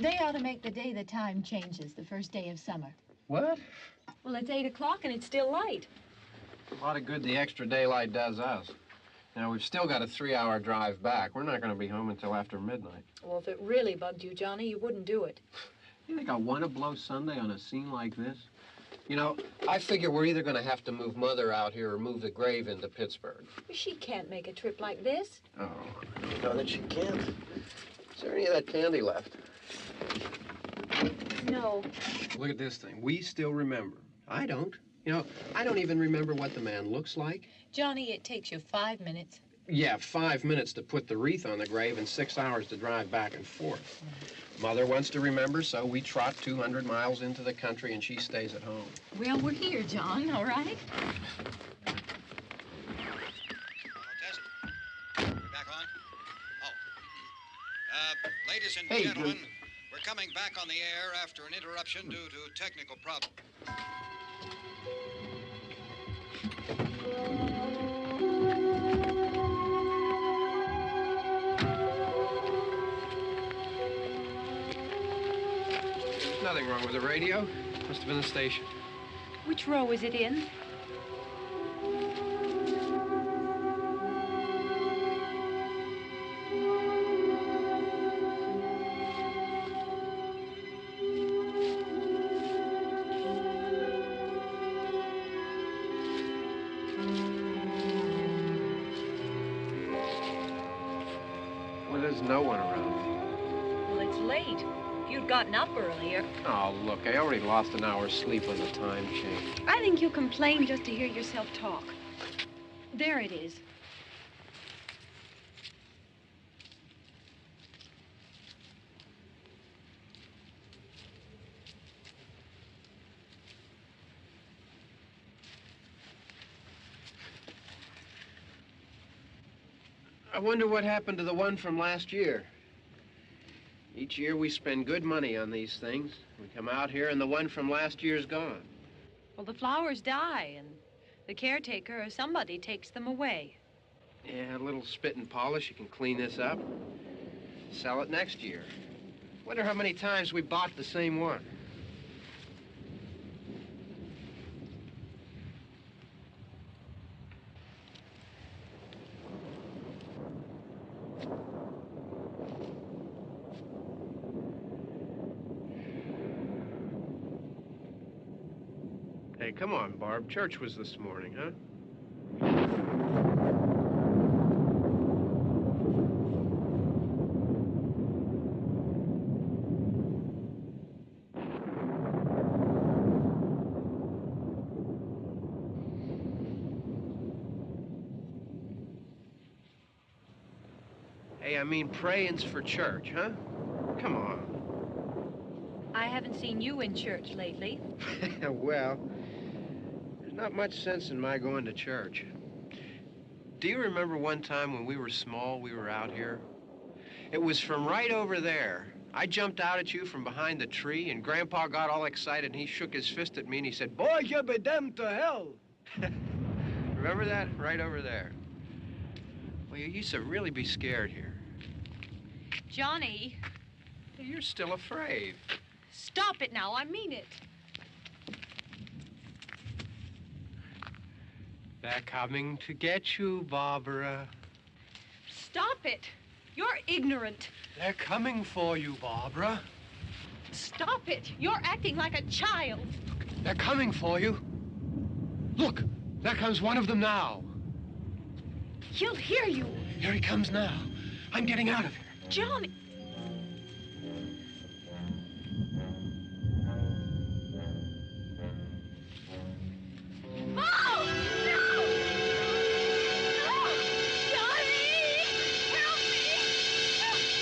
They ought to make the day the time changes, the first day of summer. What? Well, it's 8 o'clock and it's still light. A lot of good the extra daylight does us. Now, we've still got a 3-hour drive back. We're not going to be home until after midnight. Well, if it really bugged you, Johnny, you wouldn't do it. You think I want to blow Sunday on a scene like this? You know, I figure we're either going to have to move Mother out here or move the grave into Pittsburgh. She can't make a trip like this. Oh, I know that she can't. Is there any of that candy left? No. Look at this thing. We still remember. I don't. You know, I don't even remember what the man looks like. Johnny, it takes you 5 minutes. Yeah, 5 minutes to put the wreath on the grave and 6 hours to drive back and forth. Mother wants to remember, so we trot 200 miles into the country and she stays at home. Well, we're here, John, all right? We're back on? Oh. Ladies and gentlemen, we're coming back on the air after an interruption due to technical problems. There's nothing wrong with the radio. Must have been the station. Which row is it in? Well, there's no one around. Well, it's late. If you'd gotten up earlier. Oh, look, I already lost an hour's sleep when the time changed. I think you complain just to hear yourself talk. There it is. I wonder what happened to the one from last year. Each year we spend good money on these things. We come out here and the one from last year's gone. Well, the flowers die, and the caretaker or somebody takes them away. Yeah, a little spit and polish. You can clean this up. Sell it next year. Wonder how many times we bought the same one. Hey, come on, Barb. Church was this morning, huh? Hey, I mean, praying's for church, huh? Come on. I haven't seen you in church lately. Well, there's not much sense in my going to church. Do you remember one time when we were small, we were out here? It was from right over there. I jumped out at you from behind the tree, and Grandpa got all excited, and he shook his fist at me, and he said, "Boy, you'll be damned to hell." Remember that? Right over there. Well, you used to really be scared here. Johnny, You're still afraid. stop it now. I mean it. They're coming to get you, Barbara. Stop it. You're ignorant. They're coming for you, Barbara. Stop it. You're acting like a child. They're coming for you. Look, there comes one of them now. He'll hear you. Here he comes now. I'm getting out of here. Johnny. Oh! No! No! Johnny! Help me!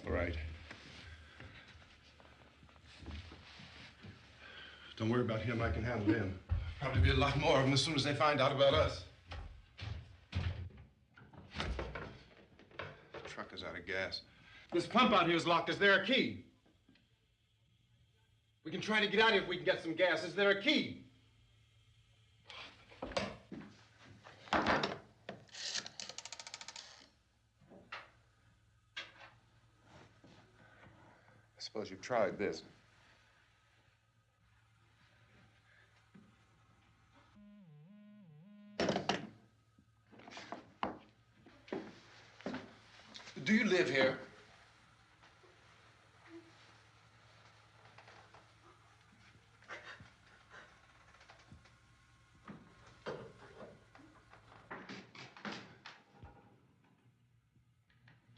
All right. Don't worry about him. I can handle him. Probably be a lot more of them as soon as they find out about us. The truck is out of gas. This pump out here is locked. Is there a key? We can try to get out of here if we can get some gas. Is there a key? I suppose you've tried this. Do you live here?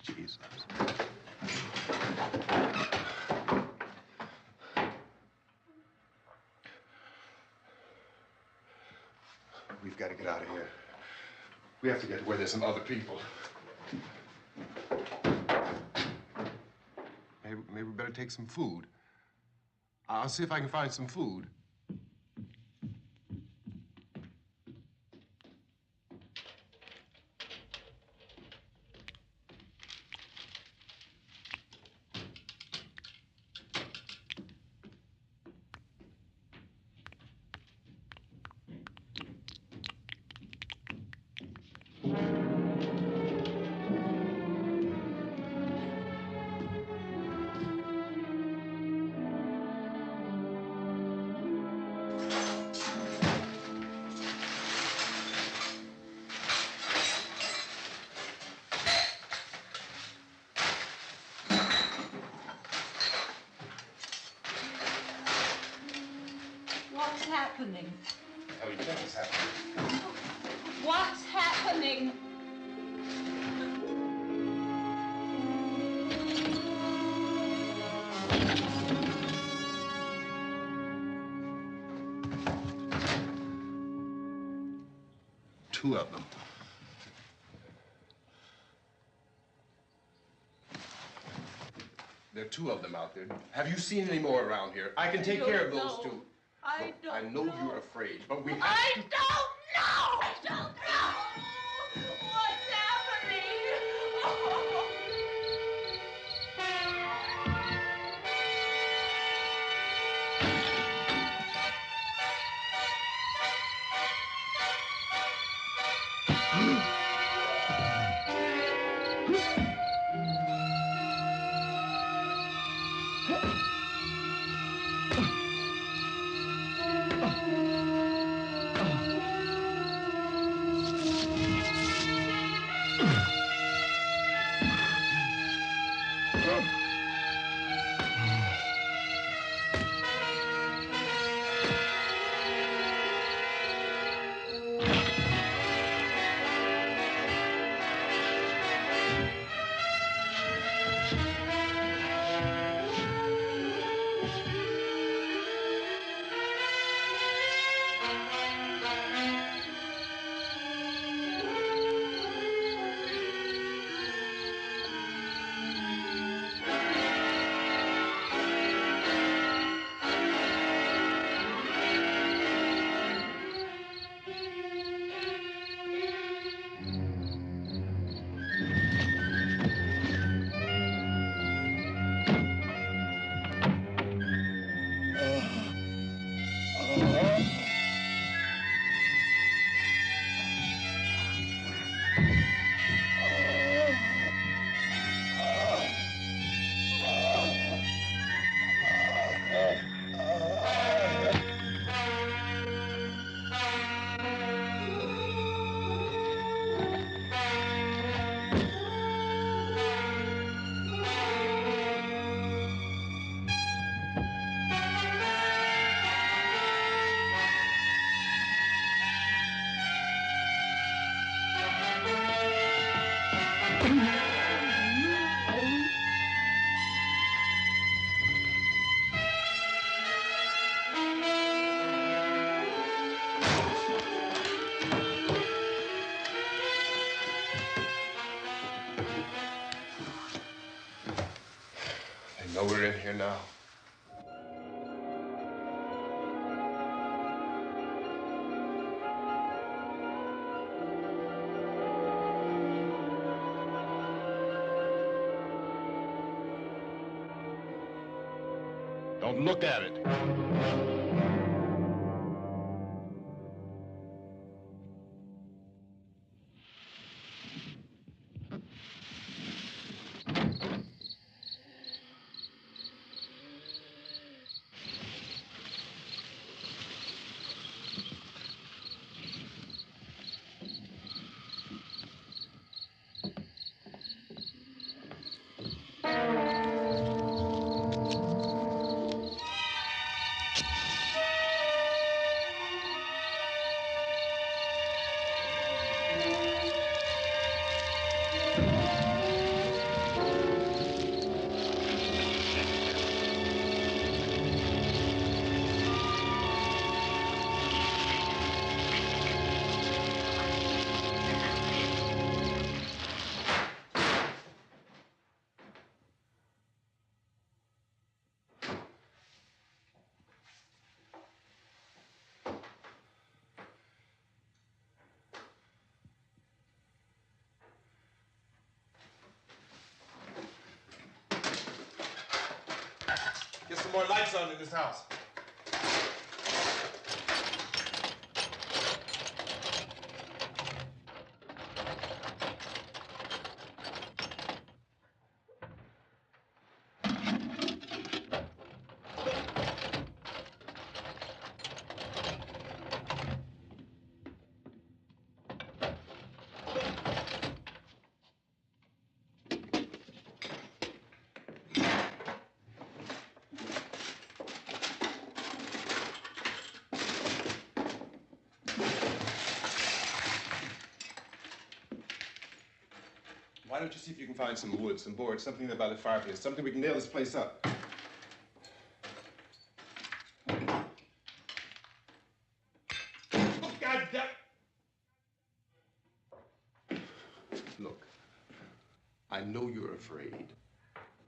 Jesus. We've got to get out of here. We have to get where there's some other people. Maybe we better take some food. I'll see if I can find some food. What's happening? How do you think it's happening? What's happening? Two of them. There are two of them out there. Have you seen any more around here? I can take care of those two. I Look, I know you're afraid, but we have I to... don't know! I don't know! What's happening? Oh. know we're in here now. Don't look at it. Get some more lights on in this house. Why don't you see if you can find some wood, some boards, something there by the fireplace, something we can nail this place up. God damn. Look, I know you're afraid.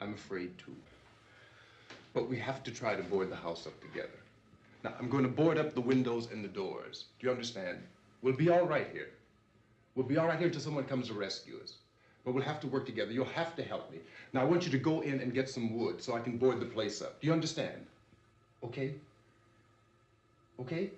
I'm afraid too. But we have to try to board the house up together. Now, I'm going to board up the windows and the doors. Do you understand? We'll be all right here. We'll be all right here until someone comes to rescue us. But we'll have to work together. You'll have to help me. Now, I want you to go in and get some wood so I can board the place up. Do you understand? Okay? Okay?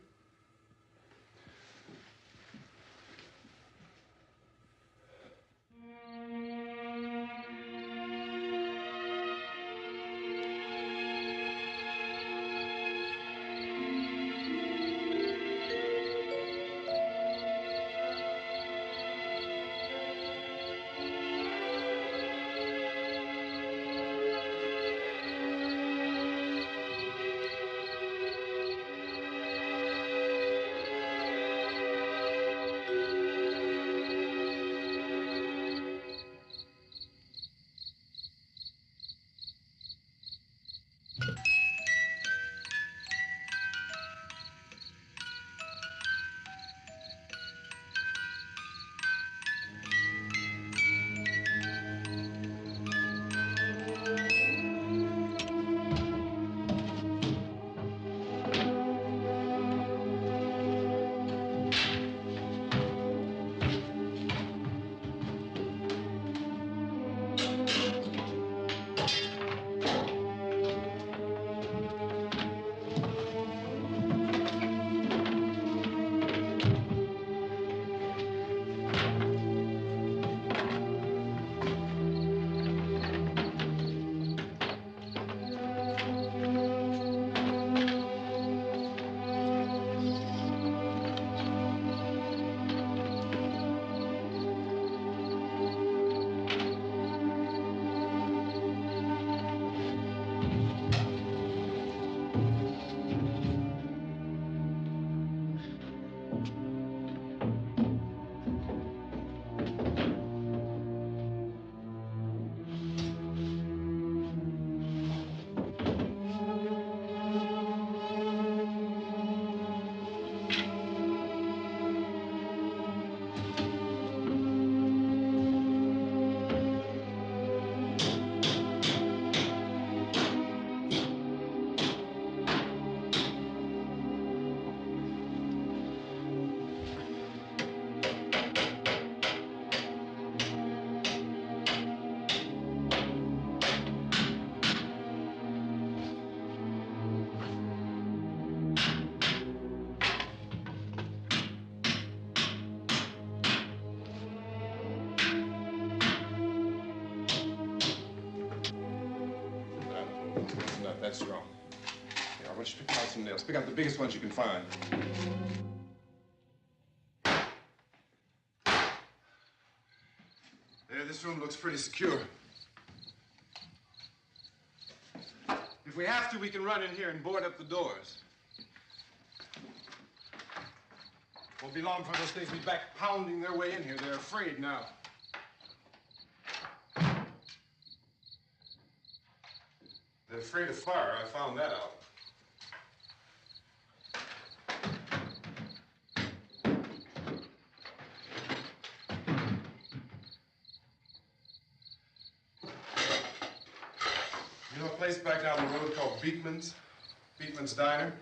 That's enough. That's strong. Here, I want you to pick out some nails. Pick out the biggest ones you can find. There, this room looks pretty secure. If we have to, we can run in here and board up the doors. Won't be long before those things will be back pounding their way in here. They're afraid now. They're afraid of fire. I found that out. You know a place back down the road called Beekman's? Beekman's Diner?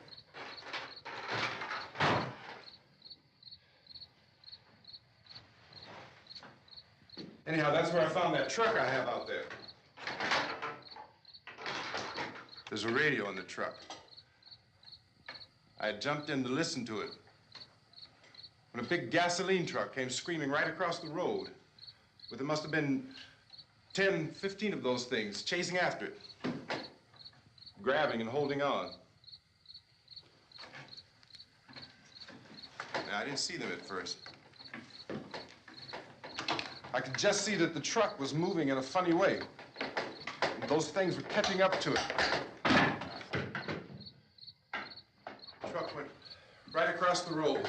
Anyhow, that's where I found that truck I have out there. There's a radio in the truck. I had jumped in to listen to it when a big gasoline truck came screaming right across the road with there must have been 10, 15 of those things chasing after it, grabbing and holding on. Now, I didn't see them at first. I could just see that the truck was moving in a funny way. And those things were catching up to it. The truck went right across the road.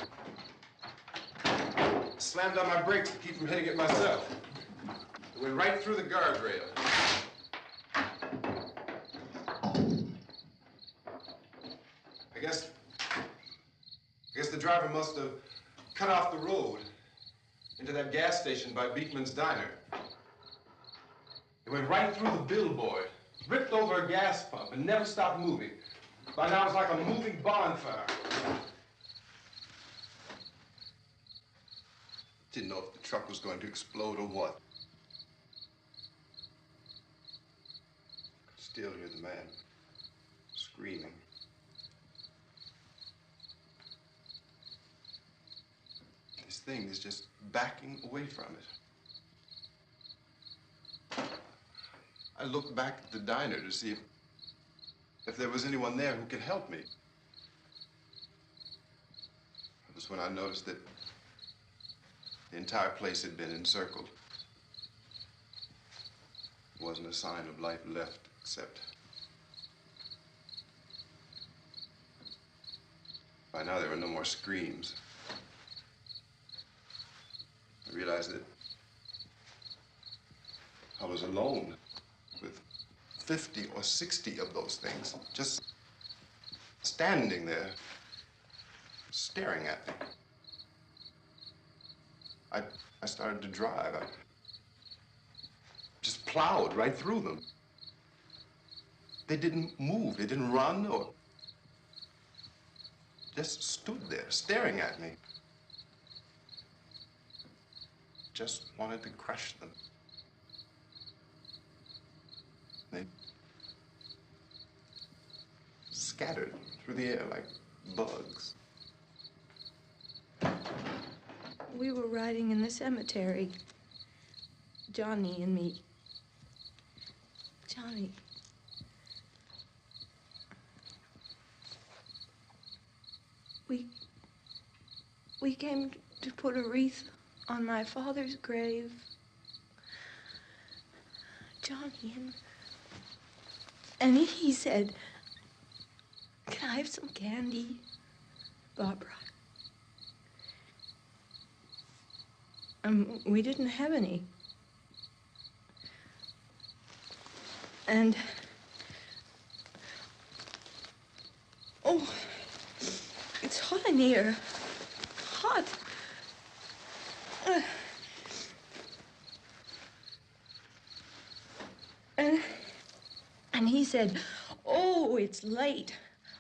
Slammed on my brakes to keep from hitting it myself. It went right through the guardrail. I guess the driver must have cut off the road into that gas station by Beekman's Diner. It went right through the billboard, ripped over a gas pump, and never stopped moving. By now, it was like a moving bonfire. Didn't know if the truck was going to explode or what. Could still hear the man screaming. This thing is just backing away from it. I looked back at the diner to see if there was anyone there who could help me. It was when I noticed that the entire place had been encircled. There wasn't a sign of life left except by now there were no more screams. I realized that I was alone with 50 or 60 of those things, just standing there, staring at me. I started to drive. I just plowed right through them. They didn't move, they didn't run or just stood there, staring at me. Just wanted to crush them. They scattered through the air like bugs. We were riding in the cemetery, Johnny and me. Johnny. We came to put a wreath on my father's grave. Johnny, and he said, "Can I have some candy, Barbara?" We didn't have any. And, oh, it's hot in here. Hot. And he said, "Oh, it's late.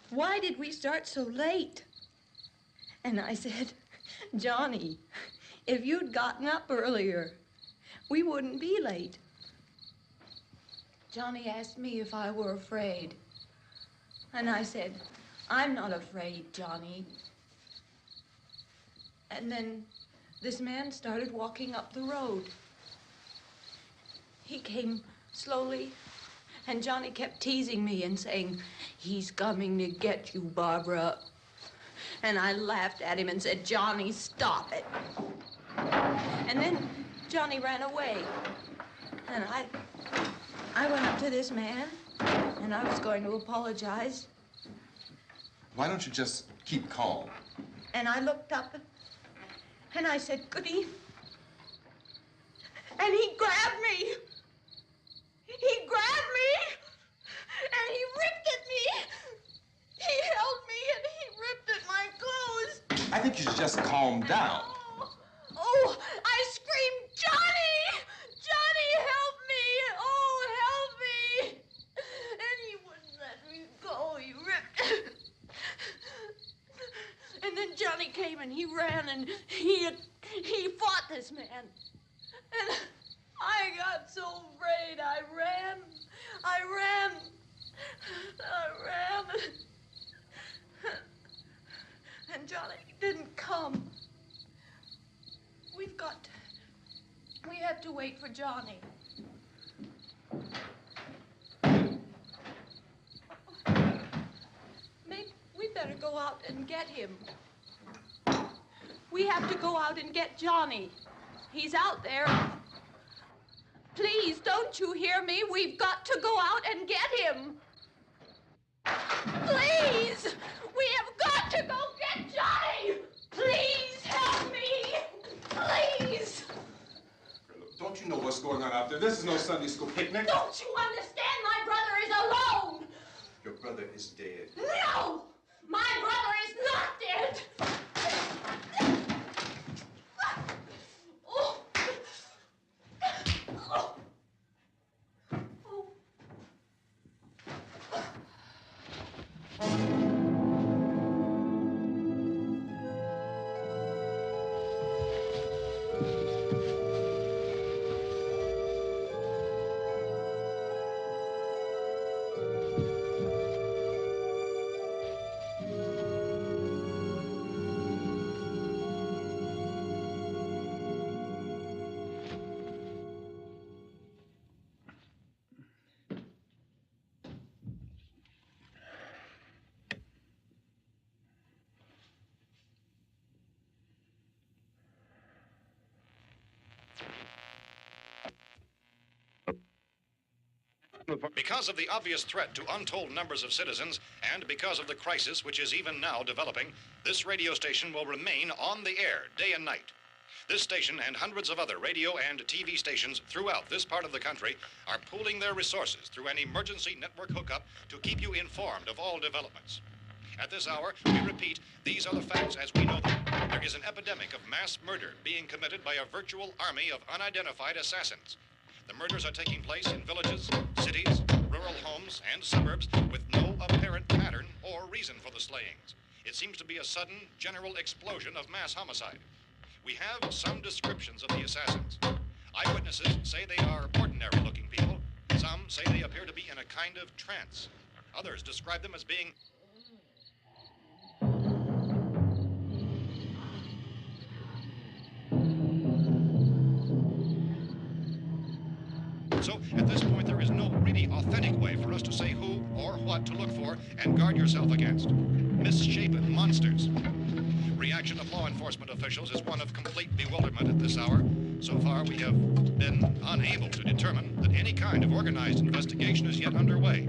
Why did we start so late?" And I said, "Johnny, if you'd gotten up earlier, we wouldn't be late." Johnny asked me if I were afraid. And I said, "I'm not afraid, Johnny." And then this man started walking up the road. He came slowly And Johnny kept teasing me and saying, "He's coming to get you, Barbara." And I laughed at him and said, "Johnny, stop it." And then Johnny ran away. And I went up to this man, and I was going to apologize. Why don't you just keep calm? And I looked up, and I said, "Good evening." And he grabbed me. He grabbed me, and he ripped at me. He held me, and he ripped at my clothes. I think you should just calm down. Oh, I screamed, "Johnny! Johnny, help me! Oh, help me!" And he wouldn't let me go. He ripped. And then Johnny came and he ran and he fought this man. And I got so afraid. I ran. And Johnny didn't come. We have to wait for Johnny. Maybe we better go out and get him. We have to go out and get Johnny. He's out there. Please, don't you hear me? We've got to go out and get him. Please! We have got to go get Johnny! Please help me! Please! Look, don't you know what's going on out there? This is no Sunday school picnic. Don't you understand? My brother is alone! Your brother is dead. No! My brother is not dead! Oh. Oh. Oh. Because of the obvious threat to untold numbers of citizens, and because of the crisis which is even now developing, this radio station will remain on the air day and night. This station and hundreds of other radio and TV stations throughout this part of the country are pooling their resources through an emergency network hookup to keep you informed of all developments. At this hour, we repeat, these are the facts as we know them. There is an epidemic of mass murder being committed by a virtual army of unidentified assassins. The murders are taking place in villages, cities, rural homes, and suburbs with no apparent pattern or reason for the slayings. It seems to be a sudden, general explosion of mass homicide. We have some descriptions of the assassins. Eyewitnesses say they are ordinary-looking people. Some say they appear to be in a kind of trance. Others describe them as being So, at this point, there is no really authentic way for us to say who or what to look for and guard yourself against. Misshapen monsters. Reaction of law enforcement officials is one of complete bewilderment at this hour. So far, we have been unable to determine that any kind of organized investigation is yet underway.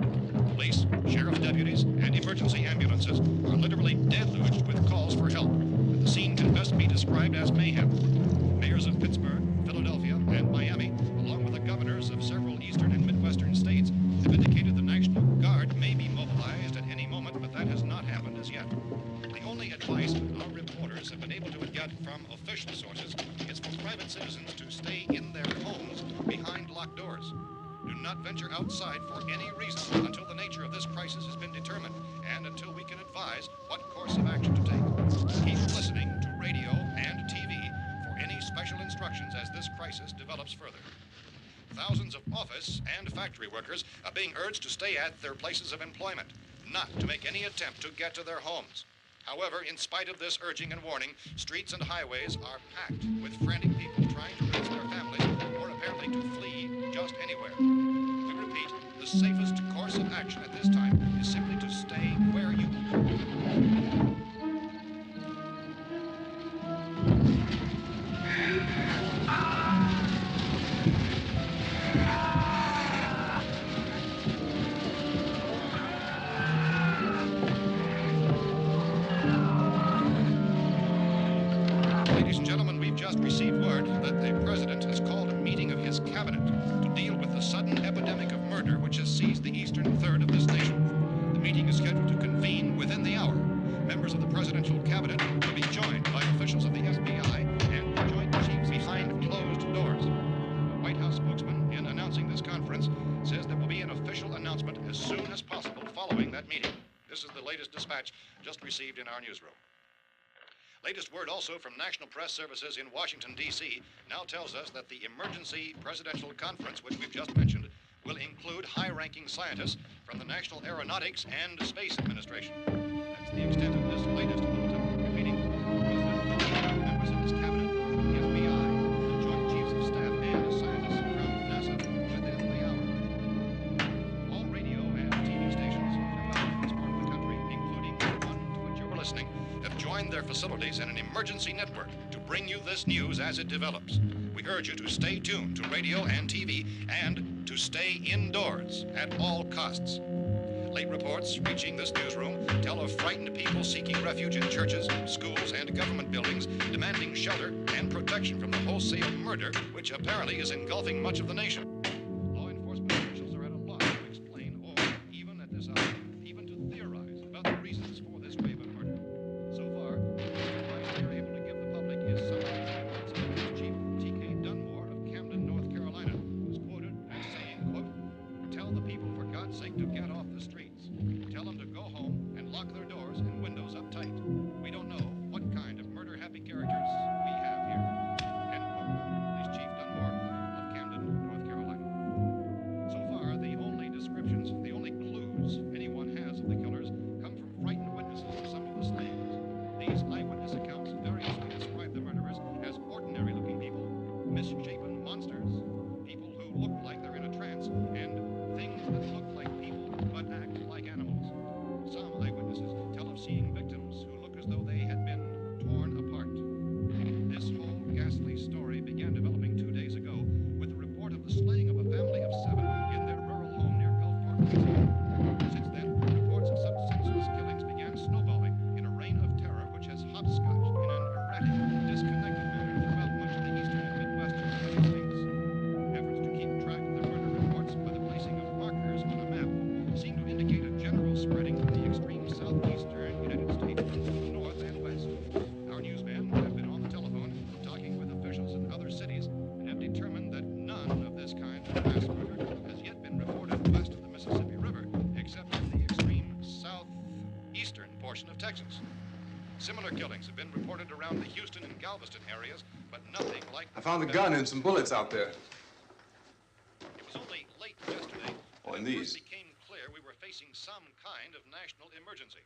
Police, sheriff's deputies, and emergency ambulances are literally deluged with calls for help. And the scene can best be described as mayhem. Mayors of Pittsburgh, Philadelphia, and Miami, along with the governors of several eastern and midwestern states, have indicated the National Guard may be mobilized at any moment, but that has not happened as yet. The only advice our reporters have been able to get from official sources is for private citizens to stay in their homes behind locked doors. Do not venture outside for any reason until the nature of this crisis has been determined and until we can advise what course of action to take. Keep listening to radio and TV for any special instructions as this crisis develops further. Thousands of office and factory workers are being urged to stay at their places of employment, not to make any attempt to get to their homes. However, in spite of this urging and warning, streets and highways are packed with frantic people trying to reach their families or apparently to flee just anywhere. We repeat, the safest course of action at this time is simply to stay where you are. Ladies and gentlemen, we've just received word that the President has called a meeting of his cabinet to deal with the sudden epidemic of murder which has seized the eastern third of this nation. The meeting is scheduled to convene within the hour. Members of the presidential cabinet will be joined by officials of the FBI and the Joint Chiefs behind closed doors. The White House spokesman, in announcing this conference, says there will be an official announcement as soon as possible following that meeting. This is the latest dispatch just received in our newsroom. Latest word also from National Press Services in Washington, D.C. now tells us that the emergency presidential conference, which we've just mentioned, will include high-ranking scientists from the National Aeronautics and Space Administration. That's the extent of this latest bulletin. Repeating, the President, members of his cabinet, the FBI, the Joint Chiefs of Staff, and scientists from NASA within the hour. All radio and TV stations throughout this part of the country, including the one to which you're listening, have joined their facilities in an emergency network to bring you this news as it develops. We urge you to stay tuned to radio and TV and to stay indoors at all costs. Late reports reaching this newsroom tell of frightened people seeking refuge in churches, schools, and government buildings, demanding shelter and protection from the wholesale murder which apparently is engulfing much of the nation. Law enforcement officials are at a loss to explain or, even at this hour, even to theorize about the reasons for this wave of murder. So far, the advice they are able to give the public is summarized by Police Chief T.K. Dunmore of Camden, North Carolina, who's quoted as saying, quote, "Tell the people for God's sake to get off the streets. Tell them to go home and lock their doors and windows up tight. We don't know what kind of murder-happy characters we have here." End quote. Police Chief Dunmore of Camden, North Carolina. So far, the only descriptions, the only clues anyone has of the killers come from frightened witnesses of some of the slayings. These eyewitness accounts variously describe the murderers as ordinary-looking people, misshapen monsters, people who look like they're in a trance, and things that look like people but act like animals. Some eyewitnesses tell of seeing victims who look as though they had been torn apart. This whole ghastly story began developing 2 days ago with the report of the slaying of a family of 7 in their rural home near Gulfport, Louisiana. Since then, reports of such senseless killings began snowballing in a reign of terror which has hopscotched in an erratic, disconnected manner throughout much of the eastern and midwestern United States. Efforts to keep track of the murder reports by the placing of markers on a map seem to indicate a general spreading from the extreme southeastern United States to the north and west. Our newsmen have been on the telephone talking with officials in other cities and have determined that none of this kind of mass murder has yet been reported west of the Mississippi River, except in the extreme southeastern portion of Texas. Similar killings have been reported around the Houston and Galveston areas, but nothing like... I found a gun and some bullets out there. It was only late yesterday Oh, and that it these. first became clear we were facing some kind of national emergency.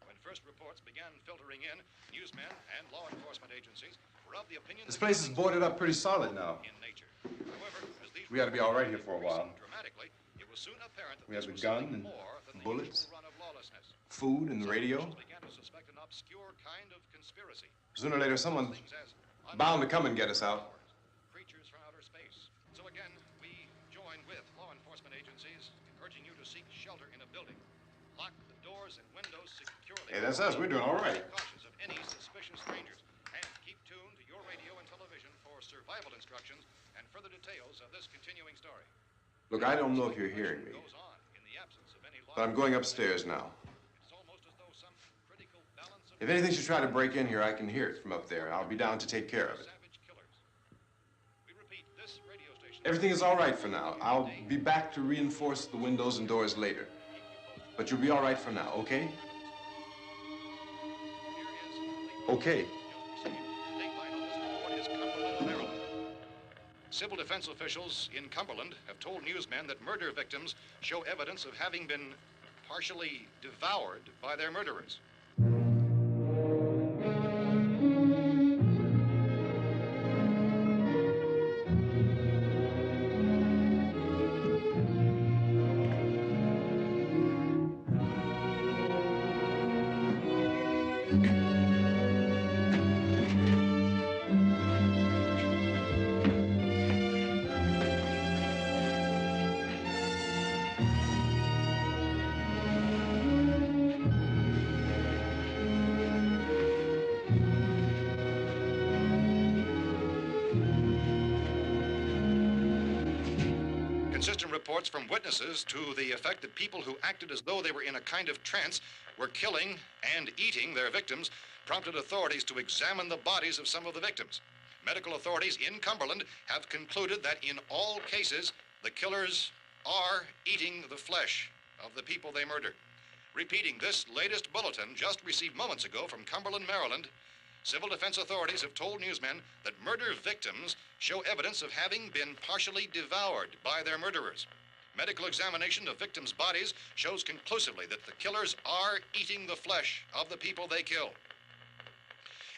When first reports began filtering in, newsmen and law enforcement agencies were of the opinion This that place is killings boarded were up pretty solid now. in nature. However, as these We ought to be all right here for a reports while. dramatically, it was soon apparent that We have this the was gun something and more than the bullets. usual run of lawlessness. Food and the Some radio. officials began to suspect an obscure kind of conspiracy. Sooner or later, someone's Things as bound to come and get us out. creatures from outer space. So again, we join with law enforcement agencies in urging you to seek shelter in a building. Lock the doors and windows securely. Hey, that's us. We're doing all right. Be cautious of any suspicious strangers. And keep tuned to your radio and television for survival instructions and further details of this continuing story. Look, I don't know if you're hearing me, Goes on in the absence of any law but I'm going upstairs now. It's almost as though some critical balance of If anything should try to break in here, I can hear it from up there. I'll be down to take care of it. savage killers. We repeat, this radio station... Everything is all right for now. I'll be back to reinforce the windows and doors later. But you'll be all right for now, okay? Okay. Civil defense officials in Cumberland have told newsmen that murder victims show evidence of having been partially devoured by their murderers. Consistent reports from witnesses to the effect that people who acted as though they were in a kind of trance were killing and eating their victims prompted authorities to examine the bodies of some of the victims. Medical authorities in Cumberland have concluded that in all cases, the killers are eating the flesh of the people they murdered. Repeating this latest bulletin just received moments ago from Cumberland, Maryland, civil defense authorities have told newsmen that murder victims show evidence of having been partially devoured by their murderers. Medical examination of victims' bodies shows conclusively that the killers are eating the flesh of the people they kill.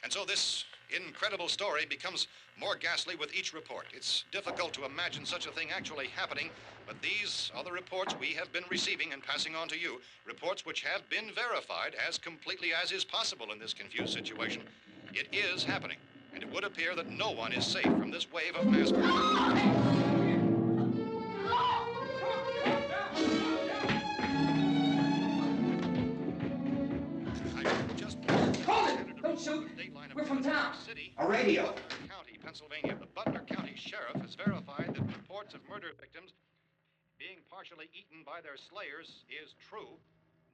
And so this incredible story becomes more ghastly with each report. It's difficult to imagine such a thing actually happening, but these are the reports we have been receiving and passing on to you, reports which have been verified as completely as is possible in this confused situation. It is happening, and it would appear that no one is safe from this wave of mass murder. Don't shoot. We're from town. A radio. County, Pennsylvania. The Butler County Sheriff has verified that reports of murder victims being partially eaten by their slayers is true.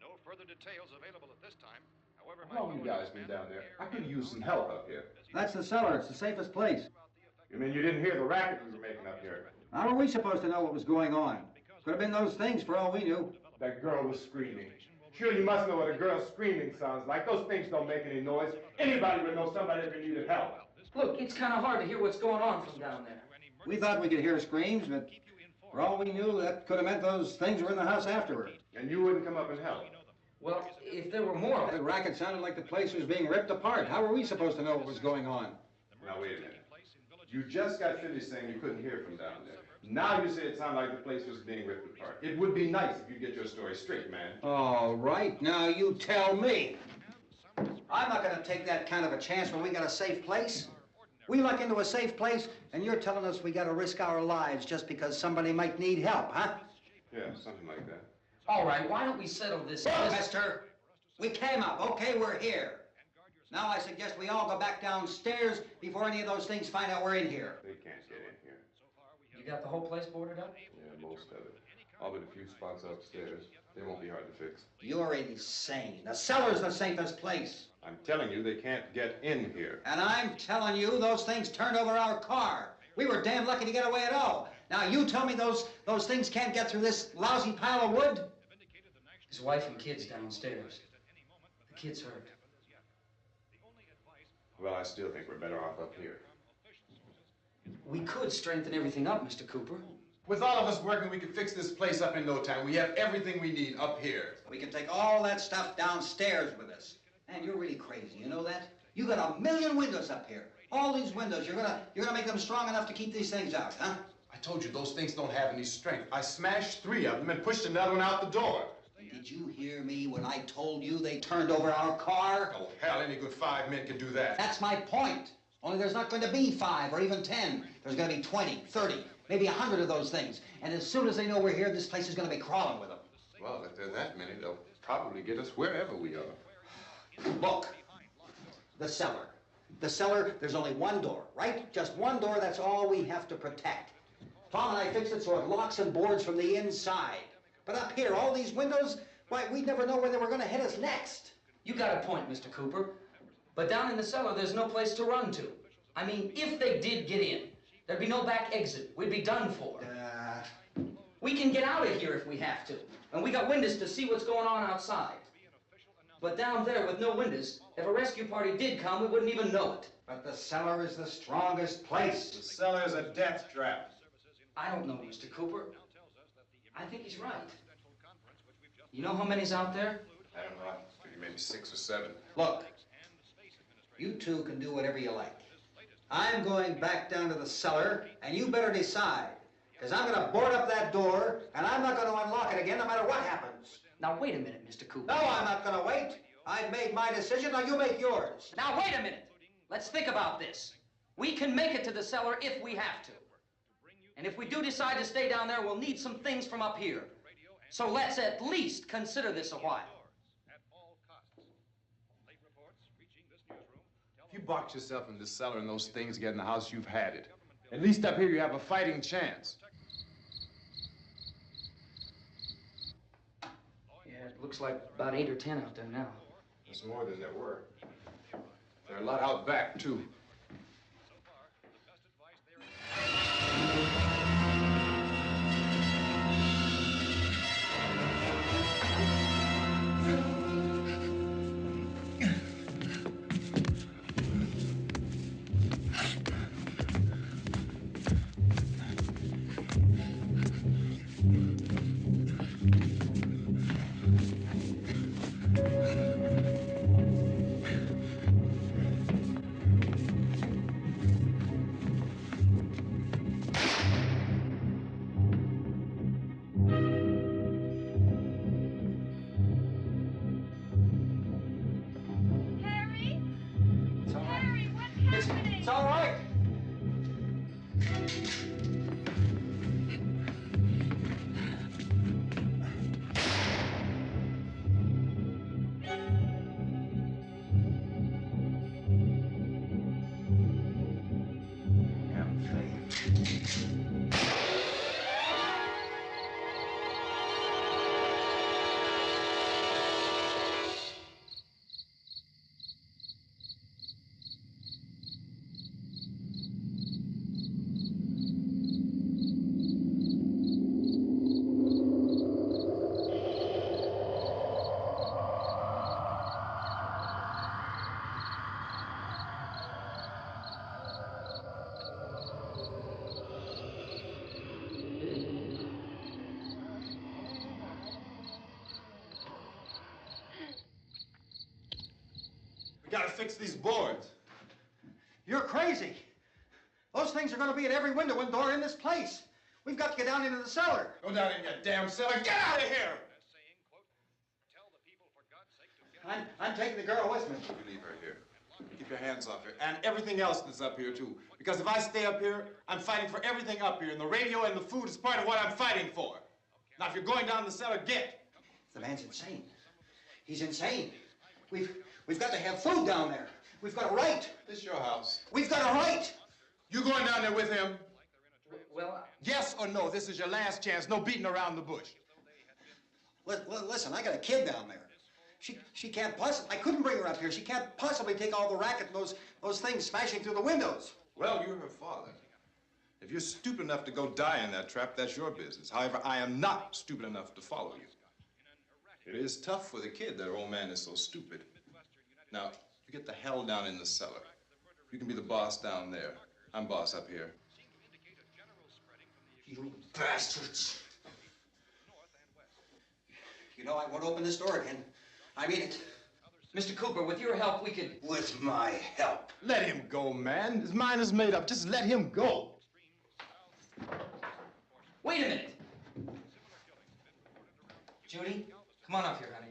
No further details available at this time. However, How long you guys been down there? I could use some help up here. That's the cellar. It's the safest place. You mean you didn't hear the racket we were making up here? How were we supposed to know what was going on? Could have been those things for all we knew. That girl was screaming. Sure, you must know what a girl screaming sounds like. Those things don't make any noise. Anybody would know somebody ever needed help. Look, it's kind of hard to hear what's going on from down there. We thought we could hear screams, but for all we knew, that could have meant those things were in the house afterward. And you wouldn't come up and help. Well, if there were more of The them. racket sounded like the place was being ripped apart. How were we supposed to know what was going on? Now, wait a minute. You just got finished saying you couldn't hear from down there. Now you say it sounded like the place was being ripped apart. It would be nice if you get your story straight, man. All right, now you tell me. I'm not going to take that kind of a chance when we got a safe place. We luck into a safe place, and you're telling us we got to risk our lives just because somebody might need help, huh? Yeah, something like that. All right, why don't we settle this? Look, mister, we came up. Okay, we're here. Now I suggest we all go back downstairs before any of those things find out we're in here. They can't get in here. You got the whole place boarded up? Yeah, most of it. All but a few spots upstairs. They won't be hard to fix. You're insane. The cellar's the safest place. I'm telling you, they can't get in here. And I'm telling you, those things turned over our car. We were damn lucky to get away at all. Now you tell me those things can't get through this lousy pile of wood? His wife and kids downstairs. The kid's hurt. Well, I still think we're better off up here. We could strengthen everything up, Mr. Cooper. With all of us working, we could fix this place up in no time. We have everything we need up here. We can take all that stuff downstairs with us. Man, you're really crazy, you know that? You got 1 million windows up here. All these windows, you're gonna make them strong enough to keep these things out, huh? I told you those things don't have any strength. I smashed 3 of them and pushed another one out the door. Did you hear me when I told you they turned over our car? Oh, hell, any good 5 men can do that. That's my point. Only there's not going to be 5 or even 10. There's going to be 20, 30, maybe 100 of those things. And as soon as they know we're here, this place is going to be crawling with them. Well, if there are that many, they'll probably get us wherever we are. Look, the cellar. The cellar, there's only one door, right? Just one door, that's all we have to protect. Tom and I fixed it so it locks and boards from the inside. But up here, all these windows, why, we'd never know where they were going to hit us next. You got a point, Mr. Cooper. But down in the cellar, there's no place to run to. I mean, if they did get in, there'd be no back exit. We'd be done for. We can get out of here if we have to. And we got windows to see what's going on outside. But down there with no windows, if a rescue party did come, we wouldn't even know it. But the cellar is the strongest place. The cellar's a death trap. I don't know, Mr. Cooper. I think he's right. You know how many's out there? I don't know. Maybe 6 or 7. Look, you two can do whatever you like. I'm going back down to the cellar, and you better decide. Because I'm going to board up that door, and I'm not going to unlock it again no matter what happens. Now, wait a minute, Mr. Cooper. No, I'm not going to wait. I've made my decision, now you make yours. Now, wait a minute. Let's think about this. We can make it to the cellar if we have to. And if we do decide to stay down there, we'll need some things from up here. So let's at least consider this a while. If you box yourself in the cellar and those things get in the house, you've had it. At least up here you have a fighting chance. Yeah, it looks like about 8 or 10 out there now. There's more than there were. There are a lot out back, too. It's all right. We gotta fix these boards. You're crazy. Those things are going to be at every window and door in this place. We've got to get down into the cellar. Go down in your damn cellar. Get out of here! I'm taking the girl with me. You leave her here. Keep your hands off her. And everything else that's up here, too. Because if I stay up here, I'm fighting for everything up here. And the radio and the food is part of what I'm fighting for. Now, if you're going down the cellar, get. The man's insane. He's insane. We've got to have food down there. We've got a right. This is your house. We've got a right. You going down there with him? Well, Yes or no? This is your last chance. No beating around the bush. Listen, I got a kid down there. She can't possibly, I couldn't bring her up here. She can't possibly take all the racket and those things smashing through the windows. Well, you're her father. If you're stupid enough to go die in that trap, that's your business. However, I am not stupid enough to follow you. It is tough for the kid that old man is so stupid. Now, you get the hell down in the cellar. You can be the boss down there. I'm boss up here. You bastards. You know, I won't open this door again. I mean it. Mr. Cooper, with your help, we could... With my help. Let him go, man. His mind is made up. Just let him go. Wait a minute. Judy, come on up here, honey.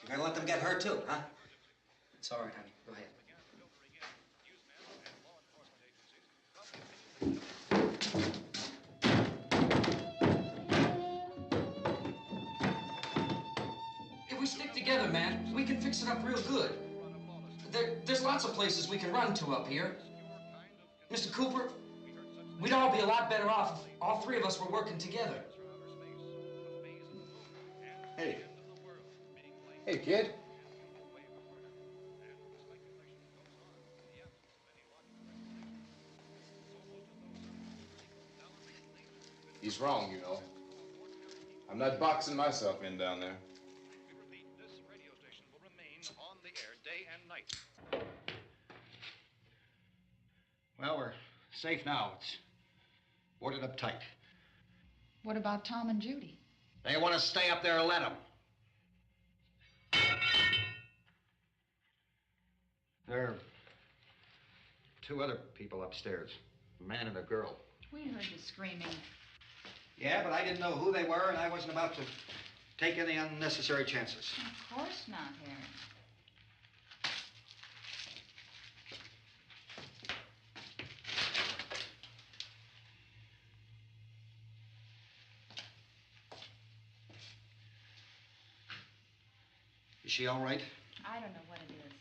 You're gonna let them get hurt too, huh? It's all right, honey. Go ahead. If we stick together, man, we can fix it up real good. There's lots of places we can run to up here. Mr. Cooper, we'd all be a lot better off if all three of us were working together. Hey. Hey, kid. He's wrong, you know. I'm not boxing myself in down there. This radio station will remain on the air day and night. Well, we're safe now. It's boarded up tight. What about Tom and Judy? They want to stay up there, let them. There are two other people upstairs, a man and a girl. We heard the screaming. Yeah, but I didn't know who they were, and I wasn't about to take any unnecessary chances. Of course not, Harry. Is she all right? I don't know what it is.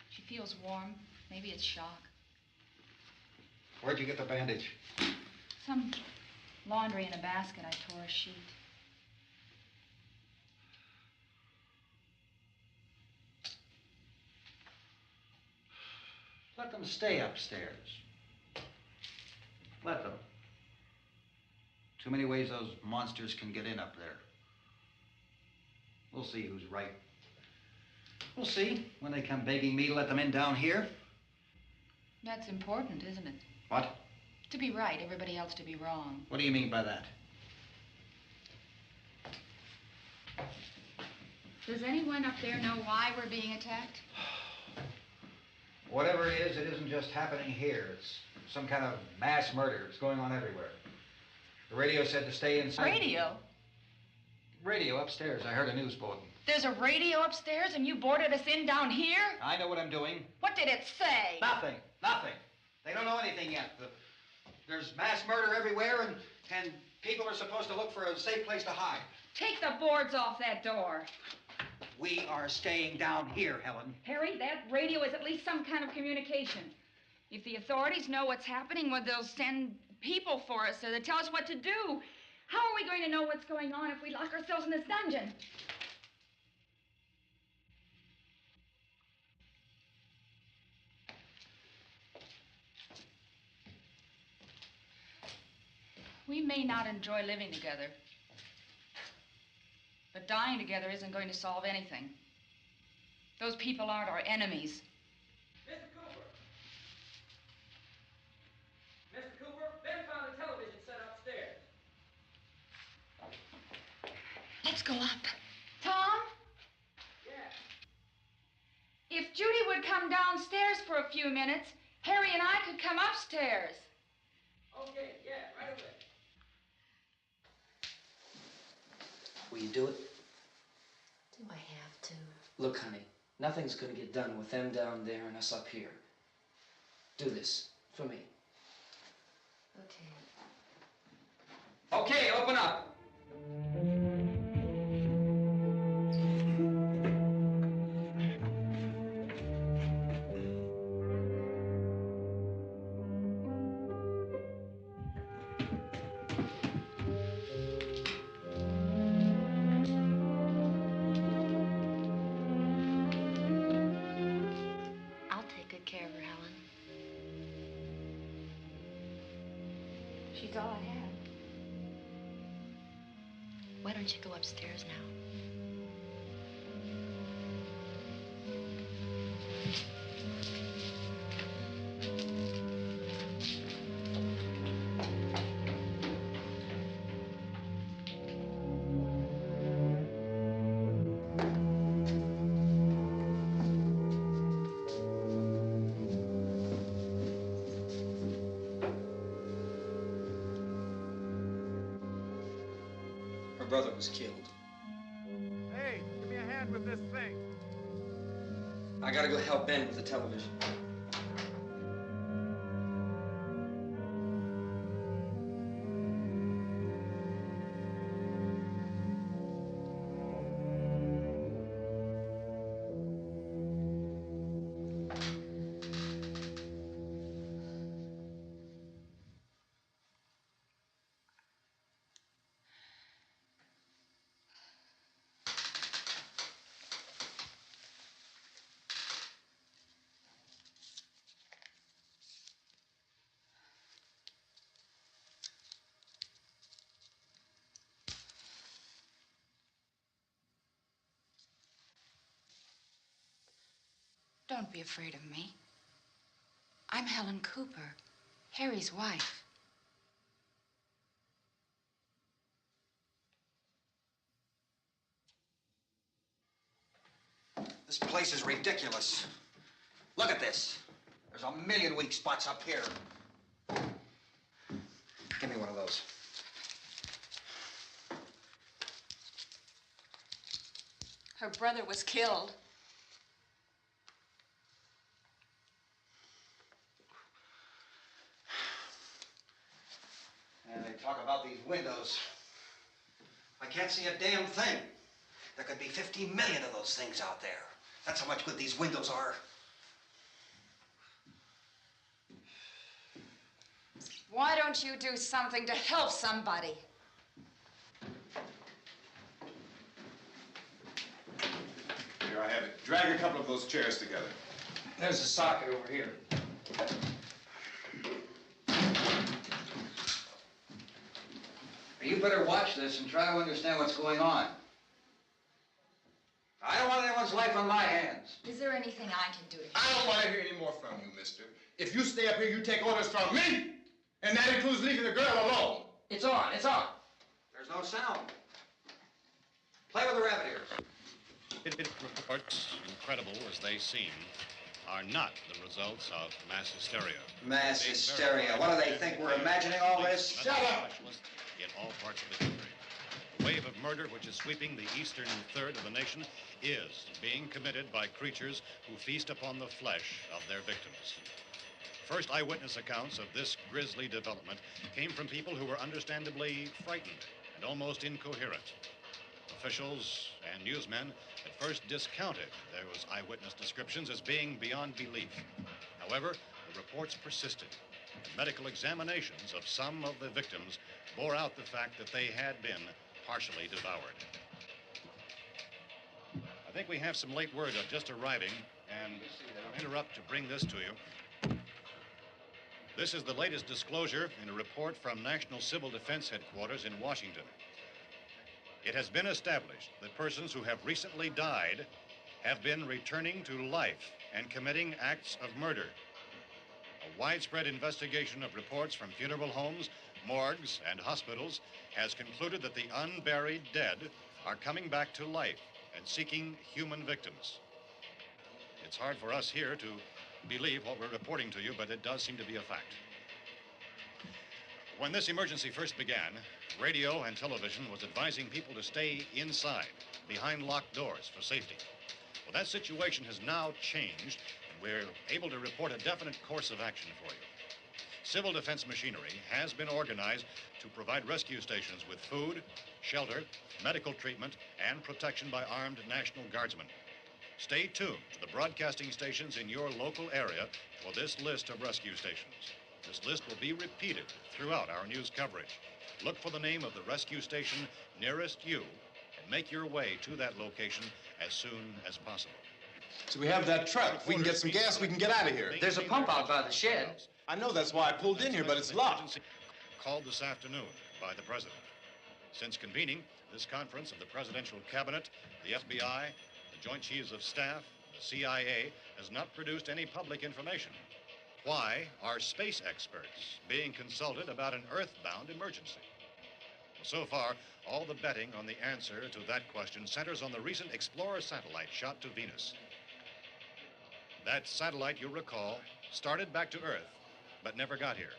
She feels warm. Maybe it's shock. Where'd you get the bandage? Some laundry in a basket. I tore a sheet. Let them stay upstairs. Let them. Too many ways those monsters can get in up there. We'll see who's right. We'll see when they come begging me to let them in down here. That's important, isn't it? What? To be right, everybody else to be wrong. What do you mean by that? Does anyone up there know why we're being attacked? Whatever it isn't just happening here. It's some kind of mass murder. It's going on everywhere. The radio said to stay inside. Radio? Radio upstairs. I heard a news bulletin. There's a radio upstairs and you boarded us in down here? I know what I'm doing. What did it say? Nothing. Nothing. They don't know anything yet. There's mass murder everywhere, and people are supposed to look for a safe place to hide. Take the boards off that door. We are staying down here, Helen. Harry, that radio is at least some kind of communication. If the authorities know what's happening, well, they'll send people for us, so they'll tell us what to do. How are we going to know what's going on if we lock ourselves in this dungeon? We may not enjoy living together, but dying together isn't going to solve anything. Those people aren't our enemies. Mr. Cooper! Mr. Cooper, Ben found a television set upstairs. Let's go up. Tom? Yeah. If Judy would come downstairs for a few minutes, Harry and I could come upstairs. Okay, yeah, right away. Will you do it? Do I have to? Look, honey, nothing's gonna get done with them down there and us up here. Do this for me. Okay. Okay, open up. I'll take good care of her, Helen. She's all I have. Why don't you go upstairs now? Her brother was killed. Hey, give me a hand with this thing. I gotta go help Ben with the television. Don't be afraid of me. I'm Helen Cooper, Harry's wife. This place is ridiculous. Look at this. There's a million weak spots up here. Give me one of those. Her brother was killed. And they talk about these windows. I can't see a damn thing. There could be 50 million of those things out there. That's how much good these windows are. Why don't you do something to help somebody? Here, I have it. Drag a couple of those chairs together. There's a socket over here. You better watch this and try to understand what's going on. I don't want anyone's life on my hands. Is there anything I can do to help? I don't want to hear any more from you, mister. If you stay up here, you take orders from me. And that includes leaving the girl alone. It's on, it's on. There's no sound. Play with the rabbit ears. Reports, incredible as they seem, are not the results of mass hysteria. Mass hysteria. What do they think? We're imagining all this? Shut up! In all parts of the country. The wave of murder which is sweeping the eastern third of the nation is being committed by creatures who feast upon the flesh of their victims. First eyewitness accounts of this grisly development came from people who were understandably frightened and almost incoherent. Officials and newsmen at first discounted those eyewitness descriptions as being beyond belief. However, the reports persisted, and medical examinations of some of the victims bore out the fact that they had been partially devoured. I think we have some late word just arriving, and I'll interrupt to bring this to you. This is the latest disclosure in a report from National Civil Defense Headquarters in Washington. It has been established that persons who have recently died have been returning to life and committing acts of murder. A widespread investigation of reports from funeral homes, morgues, and hospitals has concluded that the unburied dead are coming back to life and seeking human victims. It's hard for us here to believe what we're reporting to you, but it does seem to be a fact. When this emergency first began, radio and television was advising people to stay inside, behind locked doors for safety. Well, that situation has now changed, and we're able to report a definite course of action for you. Civil defense machinery has been organized to provide rescue stations with food, shelter, medical treatment, and protection by armed National Guardsmen. Stay tuned to the broadcasting stations in your local area for this list of rescue stations. This list will be repeated throughout our news coverage. Look for the name of the rescue station nearest you and make your way to that location as soon as possible. So we have that truck. If we can get some gas, we can get out of here. There's a pump out by the shed. I know, that's why I pulled in here, but it's locked. Called this afternoon by the president. Since convening this conference of the presidential cabinet, the FBI, the Joint Chiefs of Staff, the CIA has not produced any public information. Why are space experts being consulted about an earthbound emergency? Well, so far, all the betting on the answer to that question centers on the recent Explorer satellite shot to Venus. That satellite, you'll recall, started back to Earth, but never got here.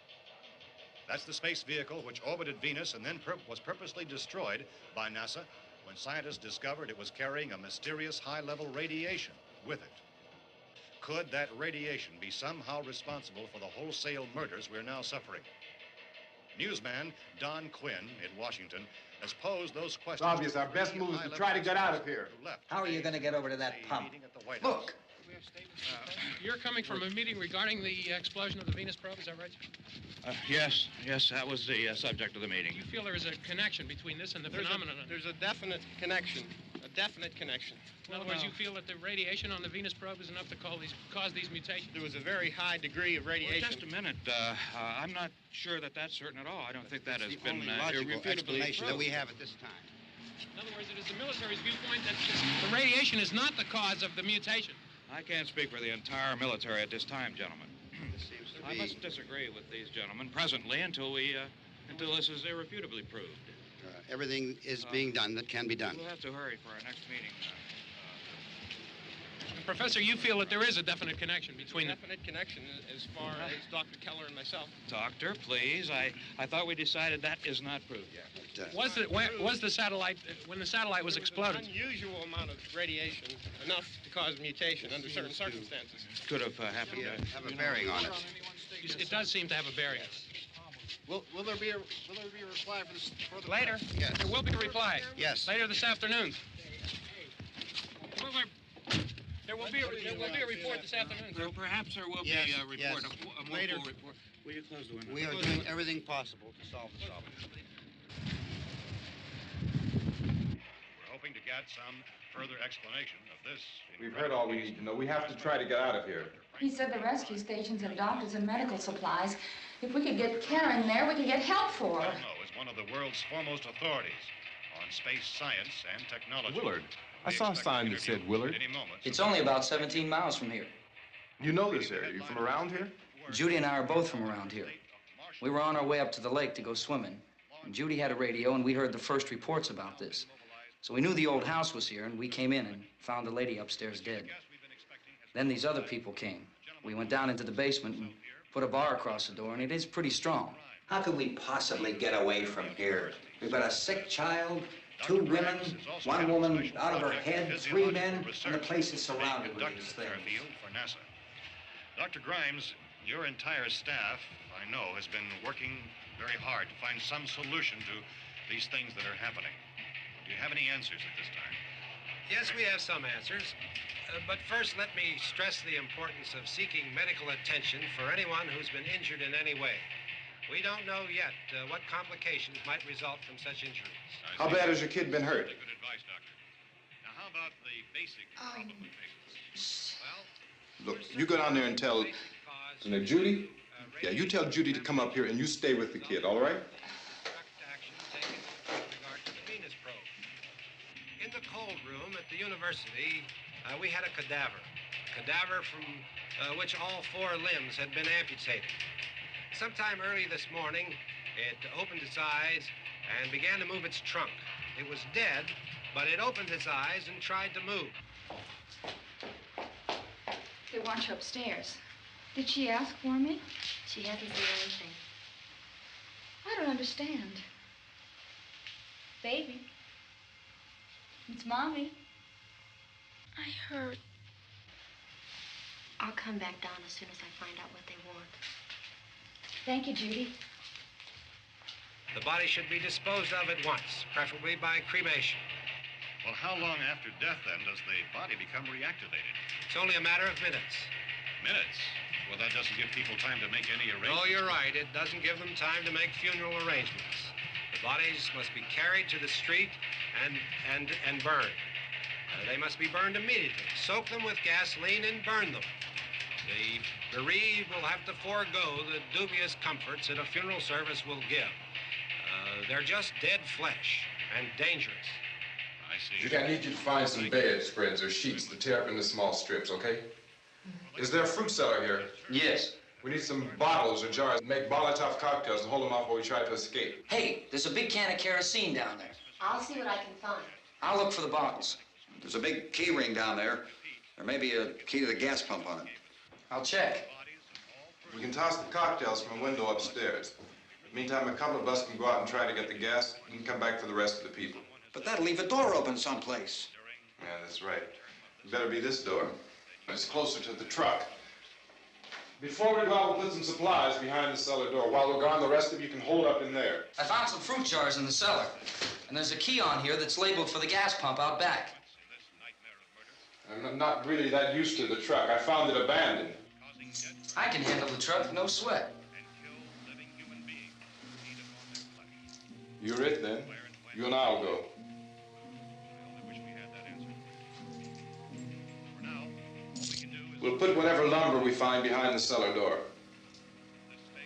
That's the space vehicle which orbited Venus and then was purposely destroyed by NASA when scientists discovered it was carrying a mysterious high-level radiation with it. Could that radiation be somehow responsible for the wholesale murders we're now suffering? Newsman Don Quinn in Washington has posed those questions. It's obvious our best move is to try to get out of here. How are you going to get over to that pump? Look! You're coming from a meeting regarding the explosion of the Venus probe, is that right? Yes, that was the subject of the meeting. You feel there is a connection between this and the phenomenon? There's a definite connection. In other words, you feel that the radiation on the Venus probe is enough to cause these mutations? There was a very high degree of radiation. Well, just a minute. I'm not sure that that's certain at all. I don't think that has been logical explanation that we have at this time. In other words, it is the military's viewpoint that the radiation is not the cause of the mutation. I can't speak for the entire military at this time, gentlemen. I must disagree with these gentlemen presently until this is irrefutably proved. Everything is being done that can be done. We'll have to hurry for our next meeting. Professor, you feel that there is a definite connection between the... Definite connection as far as Dr. Keller and myself. Doctor, please. I thought we decided that is not proved yet. Was the satellite, when the satellite was exploded? An unusual amount of radiation, enough to cause mutation under certain circumstances. Could have happened. Have a bearing on it. It does seem to have a bearing. Will there be a reply for this further? Later? Yes. There will be a reply. Yes. Later this afternoon. There will be a report this afternoon. Well, perhaps there will be a report, yes. a more Later. full report. Will you close the window? We are doing everything possible to solve the problem. We're hoping to get some further explanation of this. We've heard all we need to know. We have to try to get out of here. He said the rescue stations have doctors and medical supplies. If we could get care in there, we could get help for her. Domo is one of the world's foremost authorities on space science and technology. Willard. I saw a sign that said Willard. It's only about 17 miles from here. You know this area. You from around here? Judy and I are both from around here. We were on our way up to the lake to go swimming, and Judy had a radio, and we heard the first reports about this. So we knew the old house was here, and we came in and found the lady upstairs dead. Then these other people came. We went down into the basement and put a bar across the door, and it is pretty strong. How could we possibly get away from here? We've got a sick child, 2 women, 1 woman out of her head, 3 men, and the place is surrounded with these things. For NASA. Dr. Grimes, your entire staff, I know, has been working very hard to find some solution to these things that are happening. Do you have any answers at this time? Yes, we have some answers. But first, let me stress the importance of seeking medical attention for anyone who's been injured in any way. We don't know yet what complications might result from such injuries. How bad has your kid been hurt? Good advice, Doctor. Now, how about the basic problem we face? Well, Look, you go down there and tell... Isn't it Judy? Yeah, you tell Judy to come up here and you stay with the kid, all right? Action taken with regard to the Venus probe. In the cold room at the university, we had a cadaver from which all 4 limbs had been amputated. Sometime early this morning, it opened its eyes and began to move its trunk. It was dead, but it opened its eyes and tried to move. They want you upstairs. Did she ask for me? She hasn't said anything. I don't understand. Baby. It's Mommy. I heard. I'll come back down as soon as I find out what they want. Thank you, Judy. The body should be disposed of at once, preferably by cremation. Well, how long after death, then, does the body become reactivated? It's only a matter of minutes. Minutes? Well, that doesn't give people time to make any arrangements. No, you're right. It doesn't give them time to make funeral arrangements. The bodies must be carried to the street and burned. They must be burned immediately. Soak them with gasoline and burn them. The bereaved will have to forego the dubious comforts that a funeral service will give. They're just dead flesh and dangerous. I see. Judy, I need you to find some bedspreads or sheets to tear up into small strips, okay? Is there a fruit cellar here? Yes. We need some bottles or jars to make Molotov cocktails and hold them off while we try to escape. Hey, there's a big can of kerosene down there. I'll see what I can find. I'll look for the bottles. There's a big key ring down there. There may be a key to the gas pump on it. I'll check. We can toss the cocktails from a window upstairs. Meantime, a couple of us can go out and try to get the gas and come back for the rest of the people. But that'll leave a door open someplace. Yeah, that's right. It better be this door. It's closer to the truck. Before we go out, we'll put some supplies behind the cellar door. While we're gone, the rest of you can hold up in there. I found some fruit jars in the cellar. And there's a key on here that's labeled for the gas pump out back. I'm not really that used to the truck. I found it abandoned. I can handle the truck, no sweat. You're it, then. You and I'll go. We'll put whatever lumber we find behind the cellar door.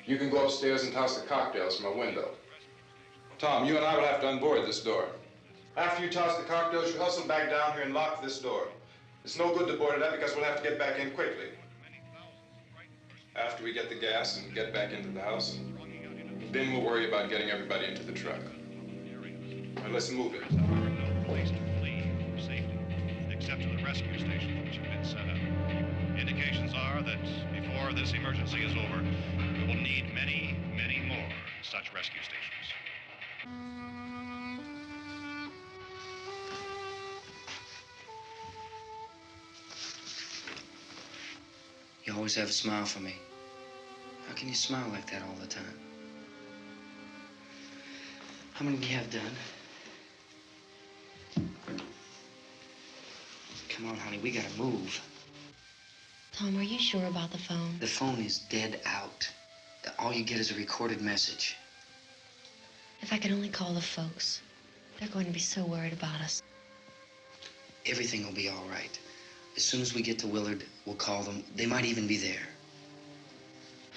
You can go upstairs and toss the cocktails from a window. Tom, you and I will have to unboard this door. After you toss the cocktails, you hustle back down here and lock this door. It's no good to board it up because we'll have to get back in quickly. After we get the gas and get back into the house, then we'll worry about getting everybody into the truck. Now let's move it. Place to flee for safety, except step to the rescue stations which have been set up. Indications are that before this emergency is over, we will need many, many more such rescue stations. You always have a smile for me. How can you smile like that all the time? How many do you have done? Come on, honey, we gotta move. Tom, are you sure about the phone? The phone is dead out. All you get is a recorded message. If I could only call the folks. They're going to be so worried about us. Everything will be all right. As soon as we get to Willard, we'll call them. They might even be there.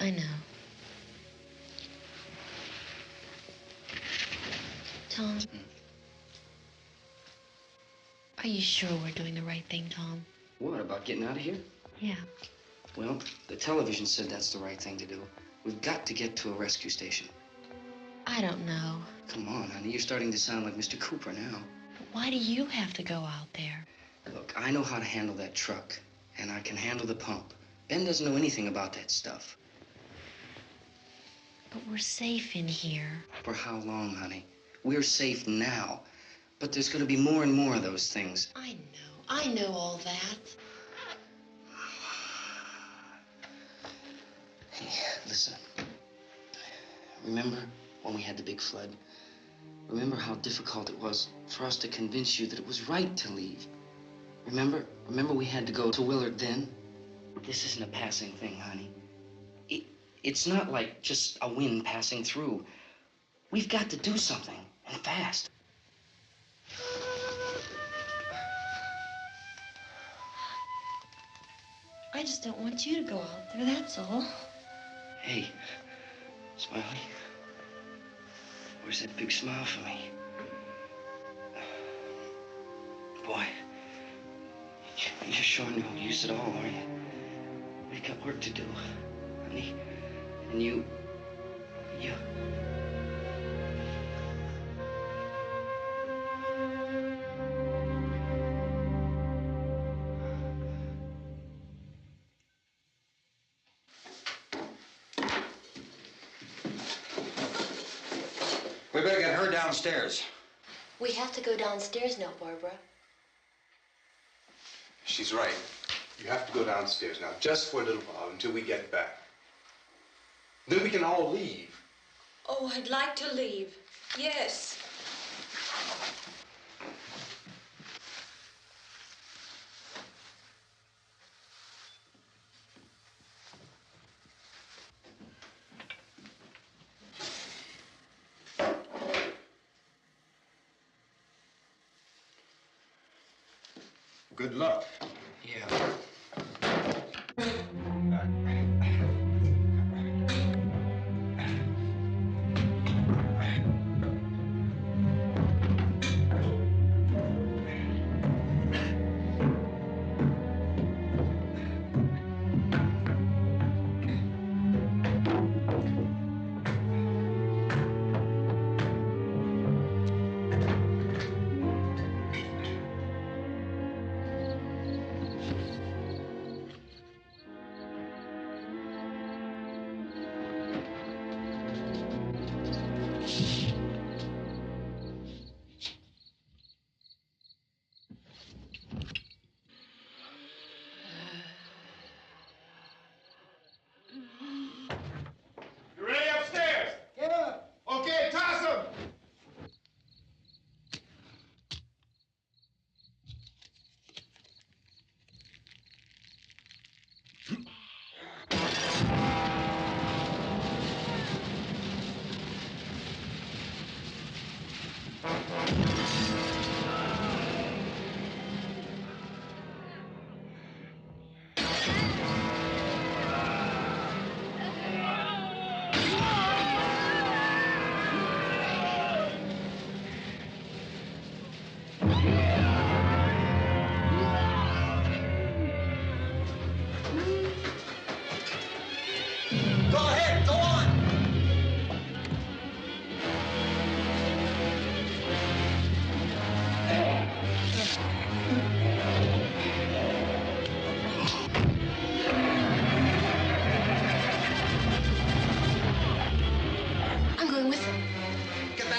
I know. Tom, are you sure we're doing the right thing, Tom? What, about getting out of here? Yeah. Well, the television said that's the right thing to do. We've got to get to a rescue station. I don't know. Come on, honey, you're starting to sound like Mr. Cooper now. But why do you have to go out there? Look, I know how to handle that truck, and I can handle the pump. Ben doesn't know anything about that stuff. But we're safe in here. For how long, honey? We're safe now, but there's going to be more and more of those things. I know all that. Hey, listen. Remember when we had the big flood? Remember how difficult it was for us to convince you that it was right to leave? Remember we had to go to Willard then? This isn't a passing thing, honey. It's not like just a wind passing through. We've got to do something, and fast. I just don't want you to go out there, that's all. Hey, Smiley, where's that big smile for me? Boy, you're showing no use at all, are you? We've got work to do, honey. And you... We better get her downstairs. We have to go downstairs now, Barbara. She's right. You have to go downstairs now, just for a little while, until we get back. Then we can all leave. Oh, I'd like to leave. Yes. Good luck. Yeah.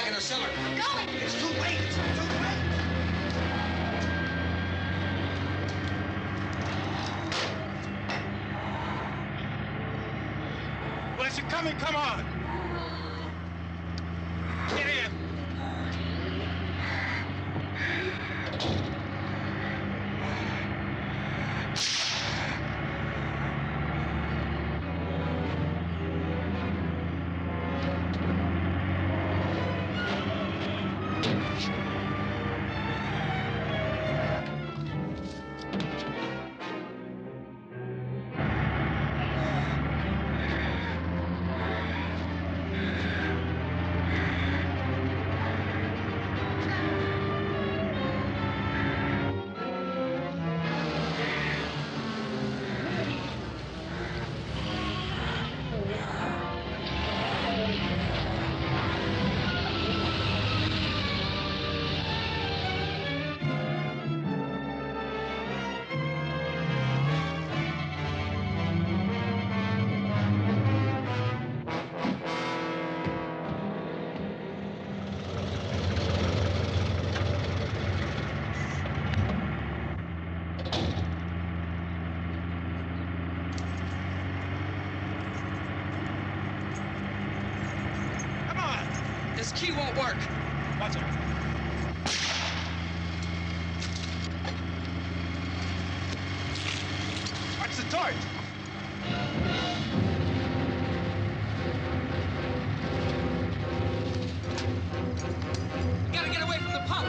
in the cellar. I'm going. It's too late. It's too late. Well, is it coming? Come on. Get in. This key won't work. Watch it. Watch the torch. We gotta get away from the pump.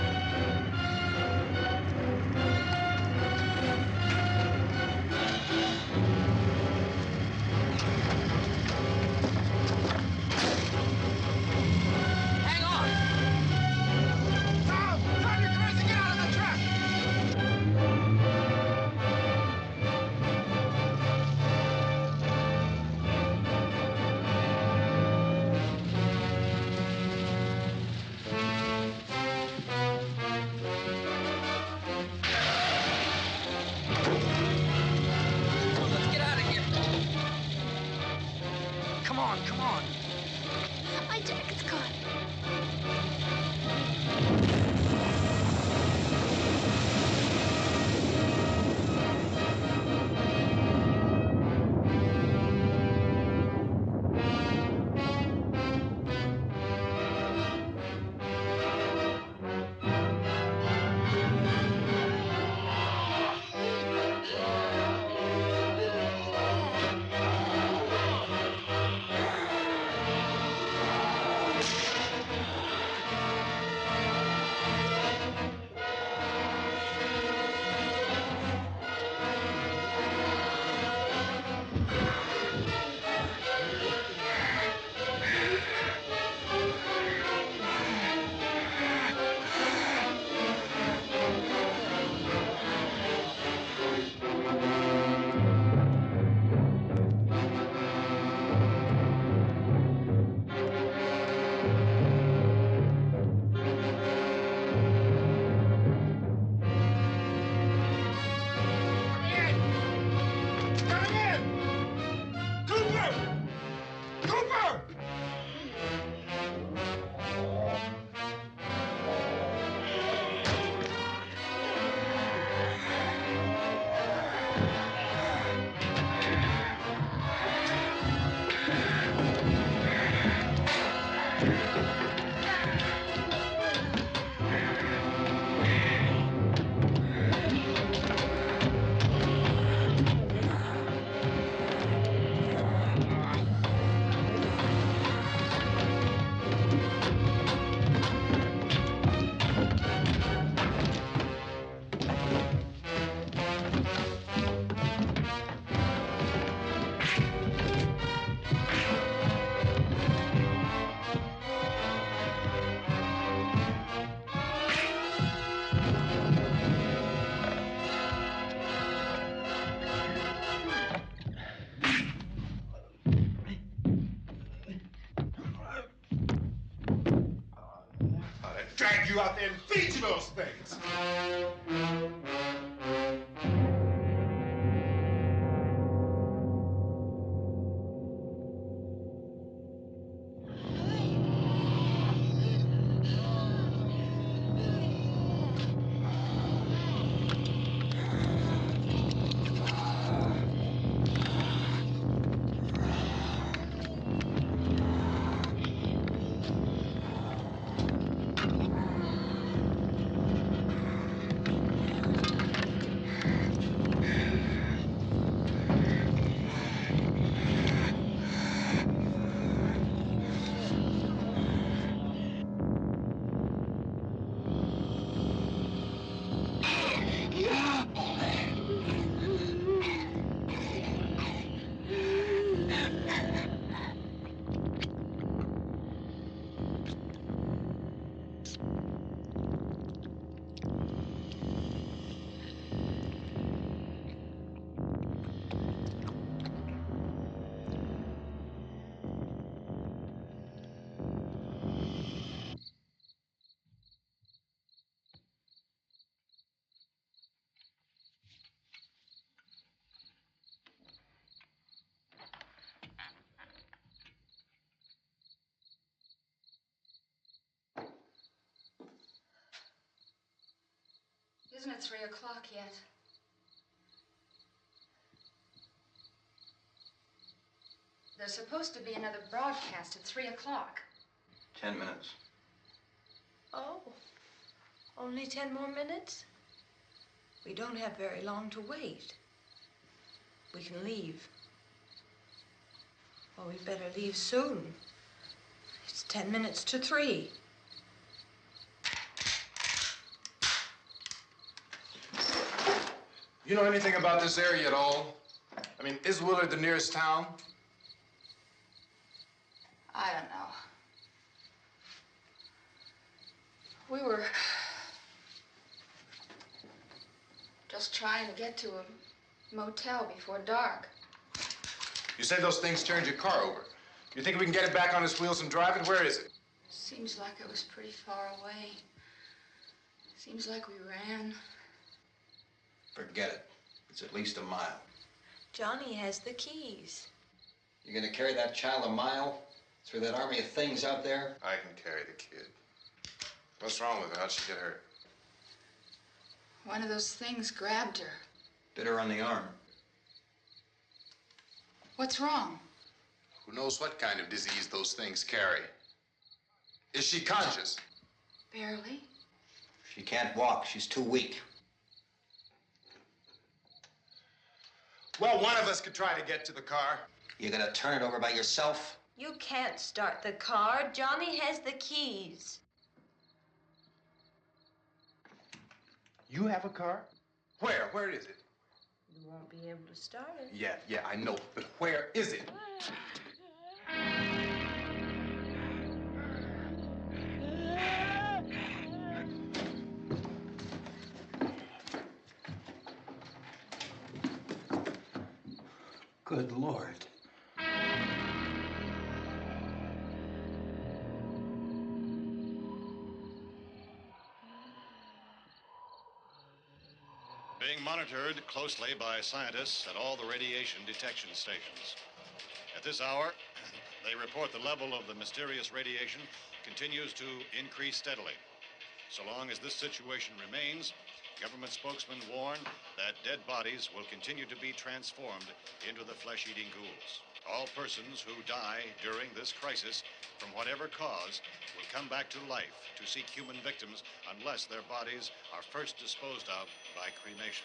Hang on. Tom, turn your cars and get out of the truck. Let's get out of here. Come on, come on. My jacket's caught. Coming in! Cooper! Cooper! Drag you out there and feed you those things. Isn't it 3 o'clock yet? There's supposed to be another broadcast at 3 o'clock. 10 minutes. Oh, only 10 more minutes? We don't have very long to wait. We can leave. Well, we'd better leave soon. It's 10 minutes to 3. You know anything about this area at all? I mean, is Willard the nearest town? I don't know. We were just trying to get to a motel before dark. You say those things turned your car over. You think we can get it back on its wheels and drive it? Where is it? Seems like it was pretty far away. Seems like we ran. Forget it. It's at least a mile. Johnny has the keys. You're gonna carry that child a mile through that army of things out there? I can carry the kid. What's wrong with her? How'd she get hurt? One of those things grabbed her. Bit her on the arm. What's wrong? Who knows what kind of disease those things carry? Is she conscious? Barely. She can't walk. She's too weak. Well, one of us could try to get to the car. You're gonna turn it over by yourself? You can't start the car. Johnny has the keys. You have a car? Where? Where is it? You won't be able to start it. Yeah, I know. But where is it? Good Lord. Being monitored closely by scientists at all the radiation detection stations. At this hour, they report the level of the mysterious radiation continues to increase steadily. So long as this situation remains, government spokesmen warn that dead bodies will continue to be transformed into the flesh-eating ghouls. All persons who die during this crisis, from whatever cause, will come back to life to seek human victims unless their bodies are first disposed of by cremation.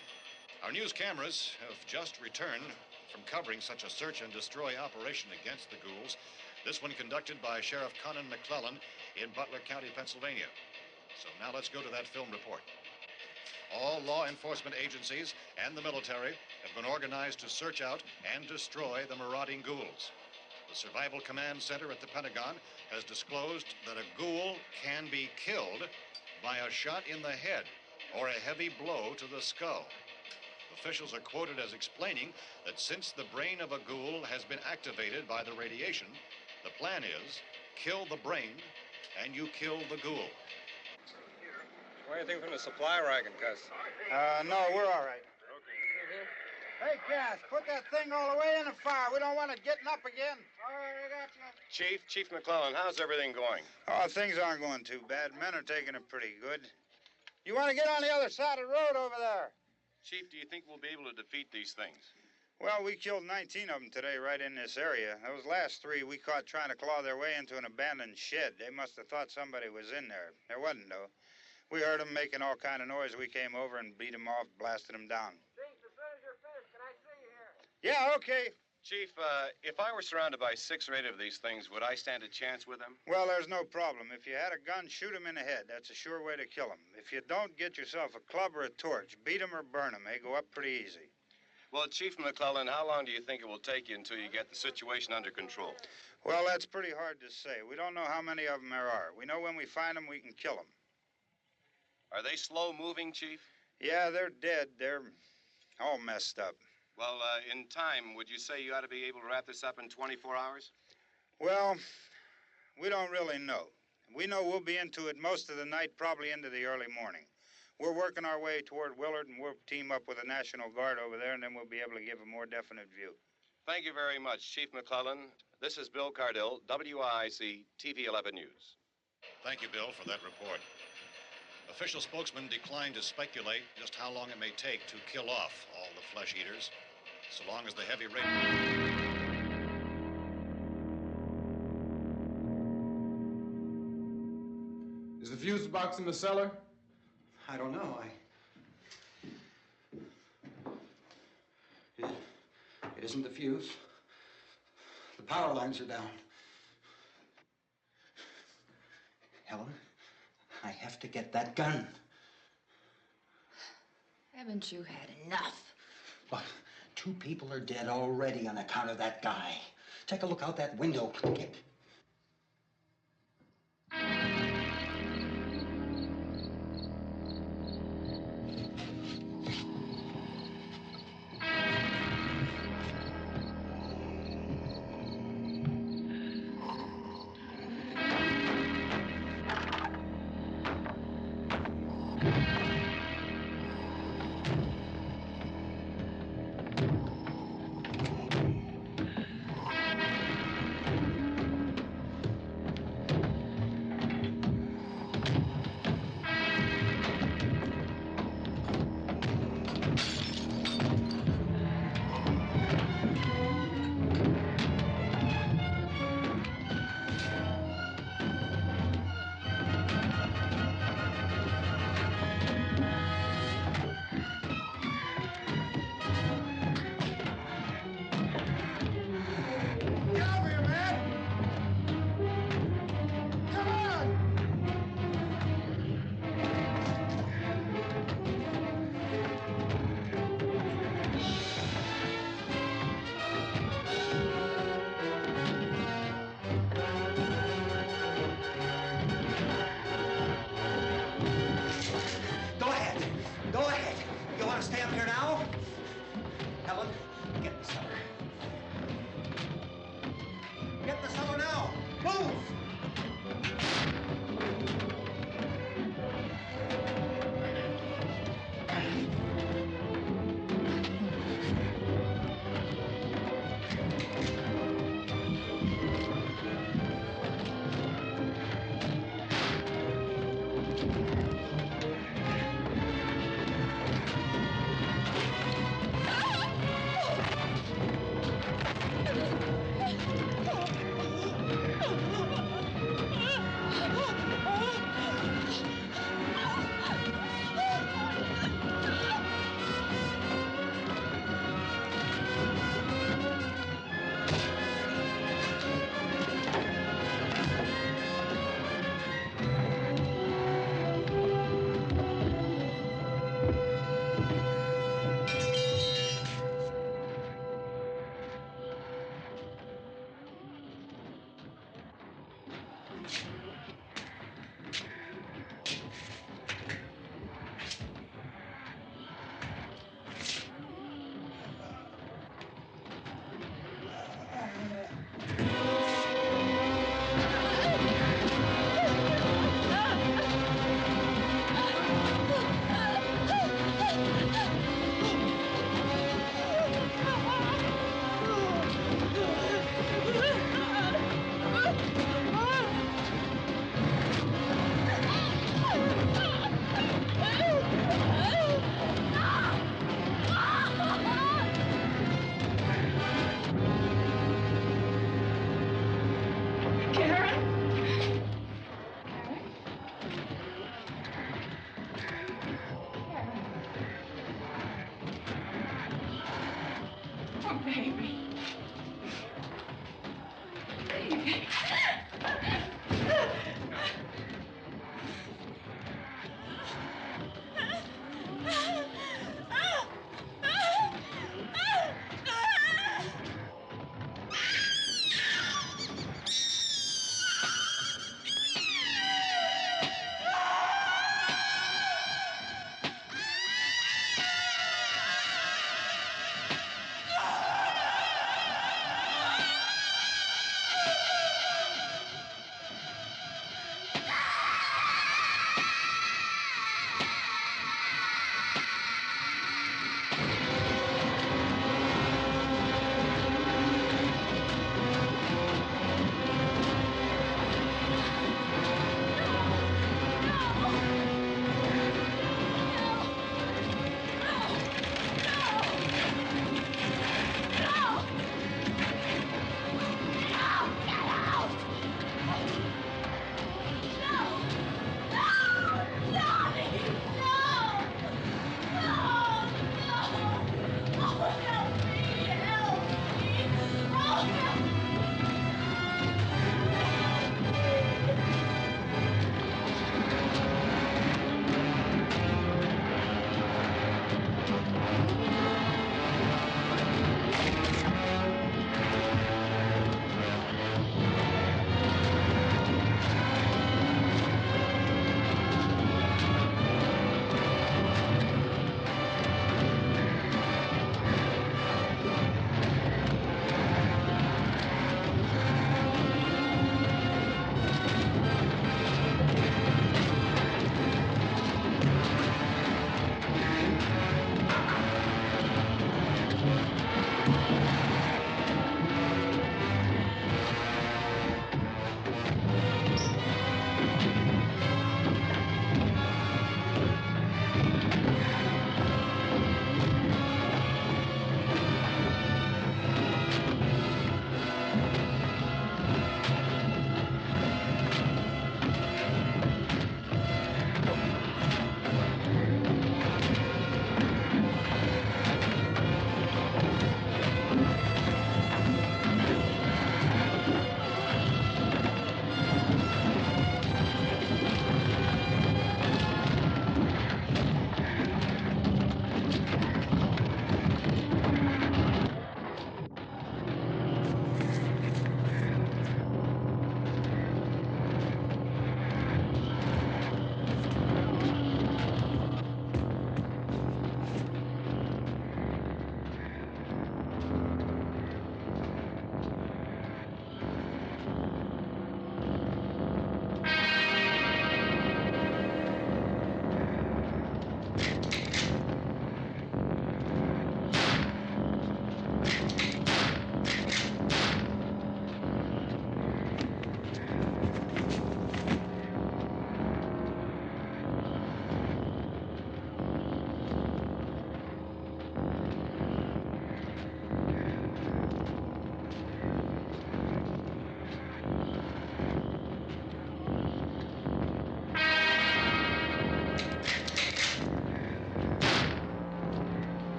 Our news cameras have just returned from covering such a search and destroy operation against the ghouls, this one conducted by Sheriff Conan McClellan in Butler County, Pennsylvania. So now let's go to that film report. All law enforcement agencies and the military have been organized to search out and destroy the marauding ghouls. The Survival Command Center at the Pentagon has disclosed that a ghoul can be killed by a shot in the head or a heavy blow to the skull. Officials are quoted as explaining that since the brain of a ghoul has been activated by the radiation, the plan is kill the brain and you kill the ghoul. Anything from the supply wagon, Gus? No, we're all right. Hey, Cass, put that thing all the way in the fire. We don't want it getting up again. All right, I got you. Chief McClellan, how's everything going? Oh, things aren't going too bad. Men are taking it pretty good. You want to get on the other side of the road over there? Chief, do you think we'll be able to defeat these things? Well, we killed 19 of them today right in this area. Those last 3 we caught trying to claw their way into an abandoned shed. They must have thought somebody was in there. There wasn't, though. We heard them making all kind of noise. We came over and beat them off, blasted them down. Chief, as soon as you're finished, can I see you here? Yeah, okay. Chief, if I were surrounded by 6 or 8 of these things, would I stand a chance with them? Well, there's no problem. If you had a gun, shoot them in the head. That's a sure way to kill them. If you don't, get yourself a club or a torch. Beat them or burn them. They go up pretty easy. Well, Chief McClellan, how long do you think it will take you until you get the situation under control? Well, that's pretty hard to say. We don't know how many of them there are. We know when we find them, we can kill them. Are they slow-moving, Chief? Yeah, they're dead. They're all messed up. Well, in time, would you say you ought to be able to wrap this up in 24 hours? Well, we don't really know. We know we'll be into it most of the night, probably into the early morning. We're working our way toward Willard, and we'll team up with the National Guard over there, and then we'll be able to give a more definite view. Thank you very much, Chief McClellan. This is Bill Cardill, WIC TV 11 News. Thank you, Bill, for that report. Official spokesman declined to speculate just how long it may take to kill off all the flesh eaters, so long as the heavy rain... Is the fuse box in the cellar? I don't know. It isn't the fuse. The power lines are down. Helen, I have to get that gun. Haven't you had enough? Look, 2 people are dead already on account of that guy. Take a look out that window. Get...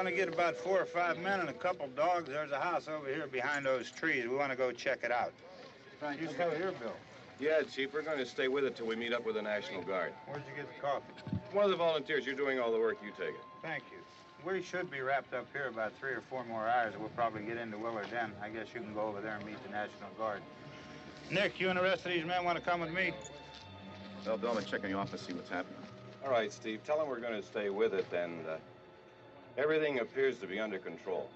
want to get about 4 or 5 men and a couple dogs. There's a house over here behind those trees. We want to go check it out. You stay here, Bill. Yeah, Chief, we're going to stay with it till we meet up with the National Guard. Where'd you get the coffee? One of the volunteers. You're doing all the work. You take it. Thank you. We should be wrapped up here about 3 or 4 more hours. We'll probably get into Willard then. I guess you can go over there and meet the National Guard. Nick, you and the rest of these men want to come with me? Well, Bill, I'm going to check in the office, see what's happening. All right, Steve. Tell them we're going to stay with it, and everything appears to be under control.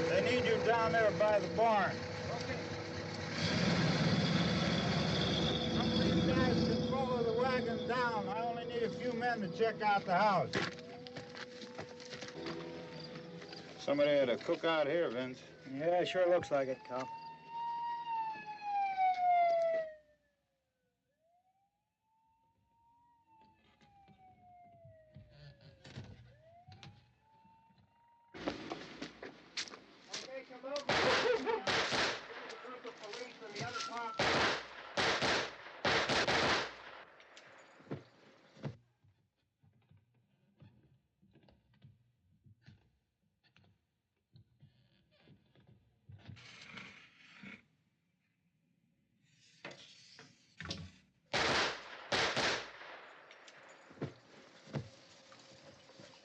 They need you down there by the barn. Some of these guys can follow the wagon down. I only need a few men to check out the house. Somebody had a cookout here, Vince. Yeah, sure looks like it, Cop.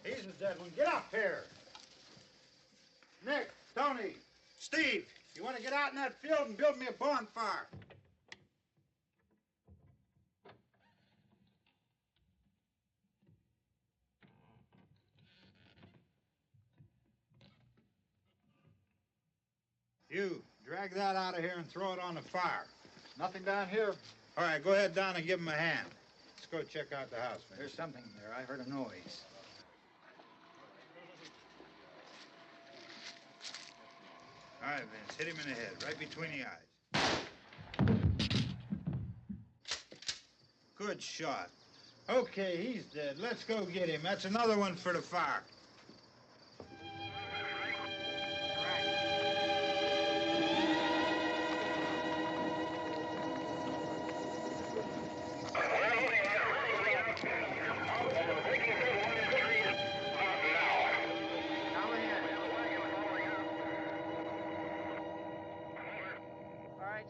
He's the dead one. Get up here. Nick, Tony, Steve, you want to get out in that field and build me a bonfire? You, drag that out of here and throw it on the fire. Nothing down here. All right, go ahead down and give him a hand. Let's go check out the house, man. There's something there. I heard a noise. All right, Vince, hit him in the head, right between the eyes. Good shot. Okay, he's dead. Let's go get him. That's another one for the fire.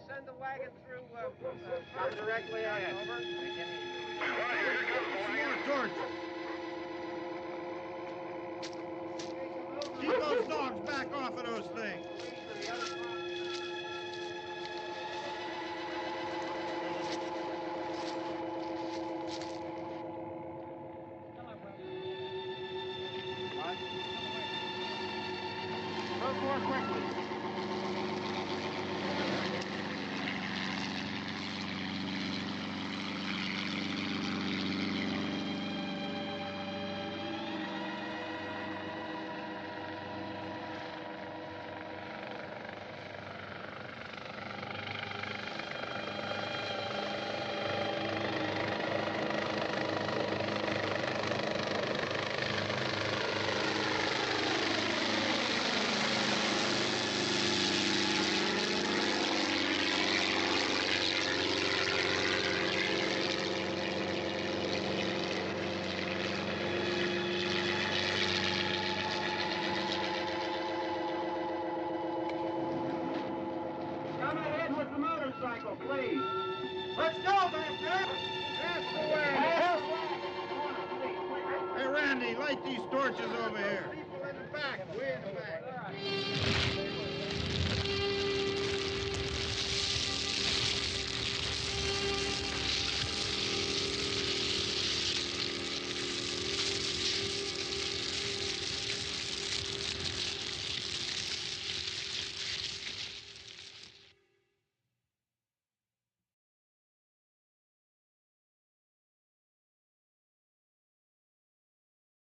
Send the wagon through directly out over. More torch. Keep those dogs back off of those things. Move more quickly. motorcycle, please. Let's go back there. That's the way. Hey, Randy, light these torches over here. People in the back, way in the back.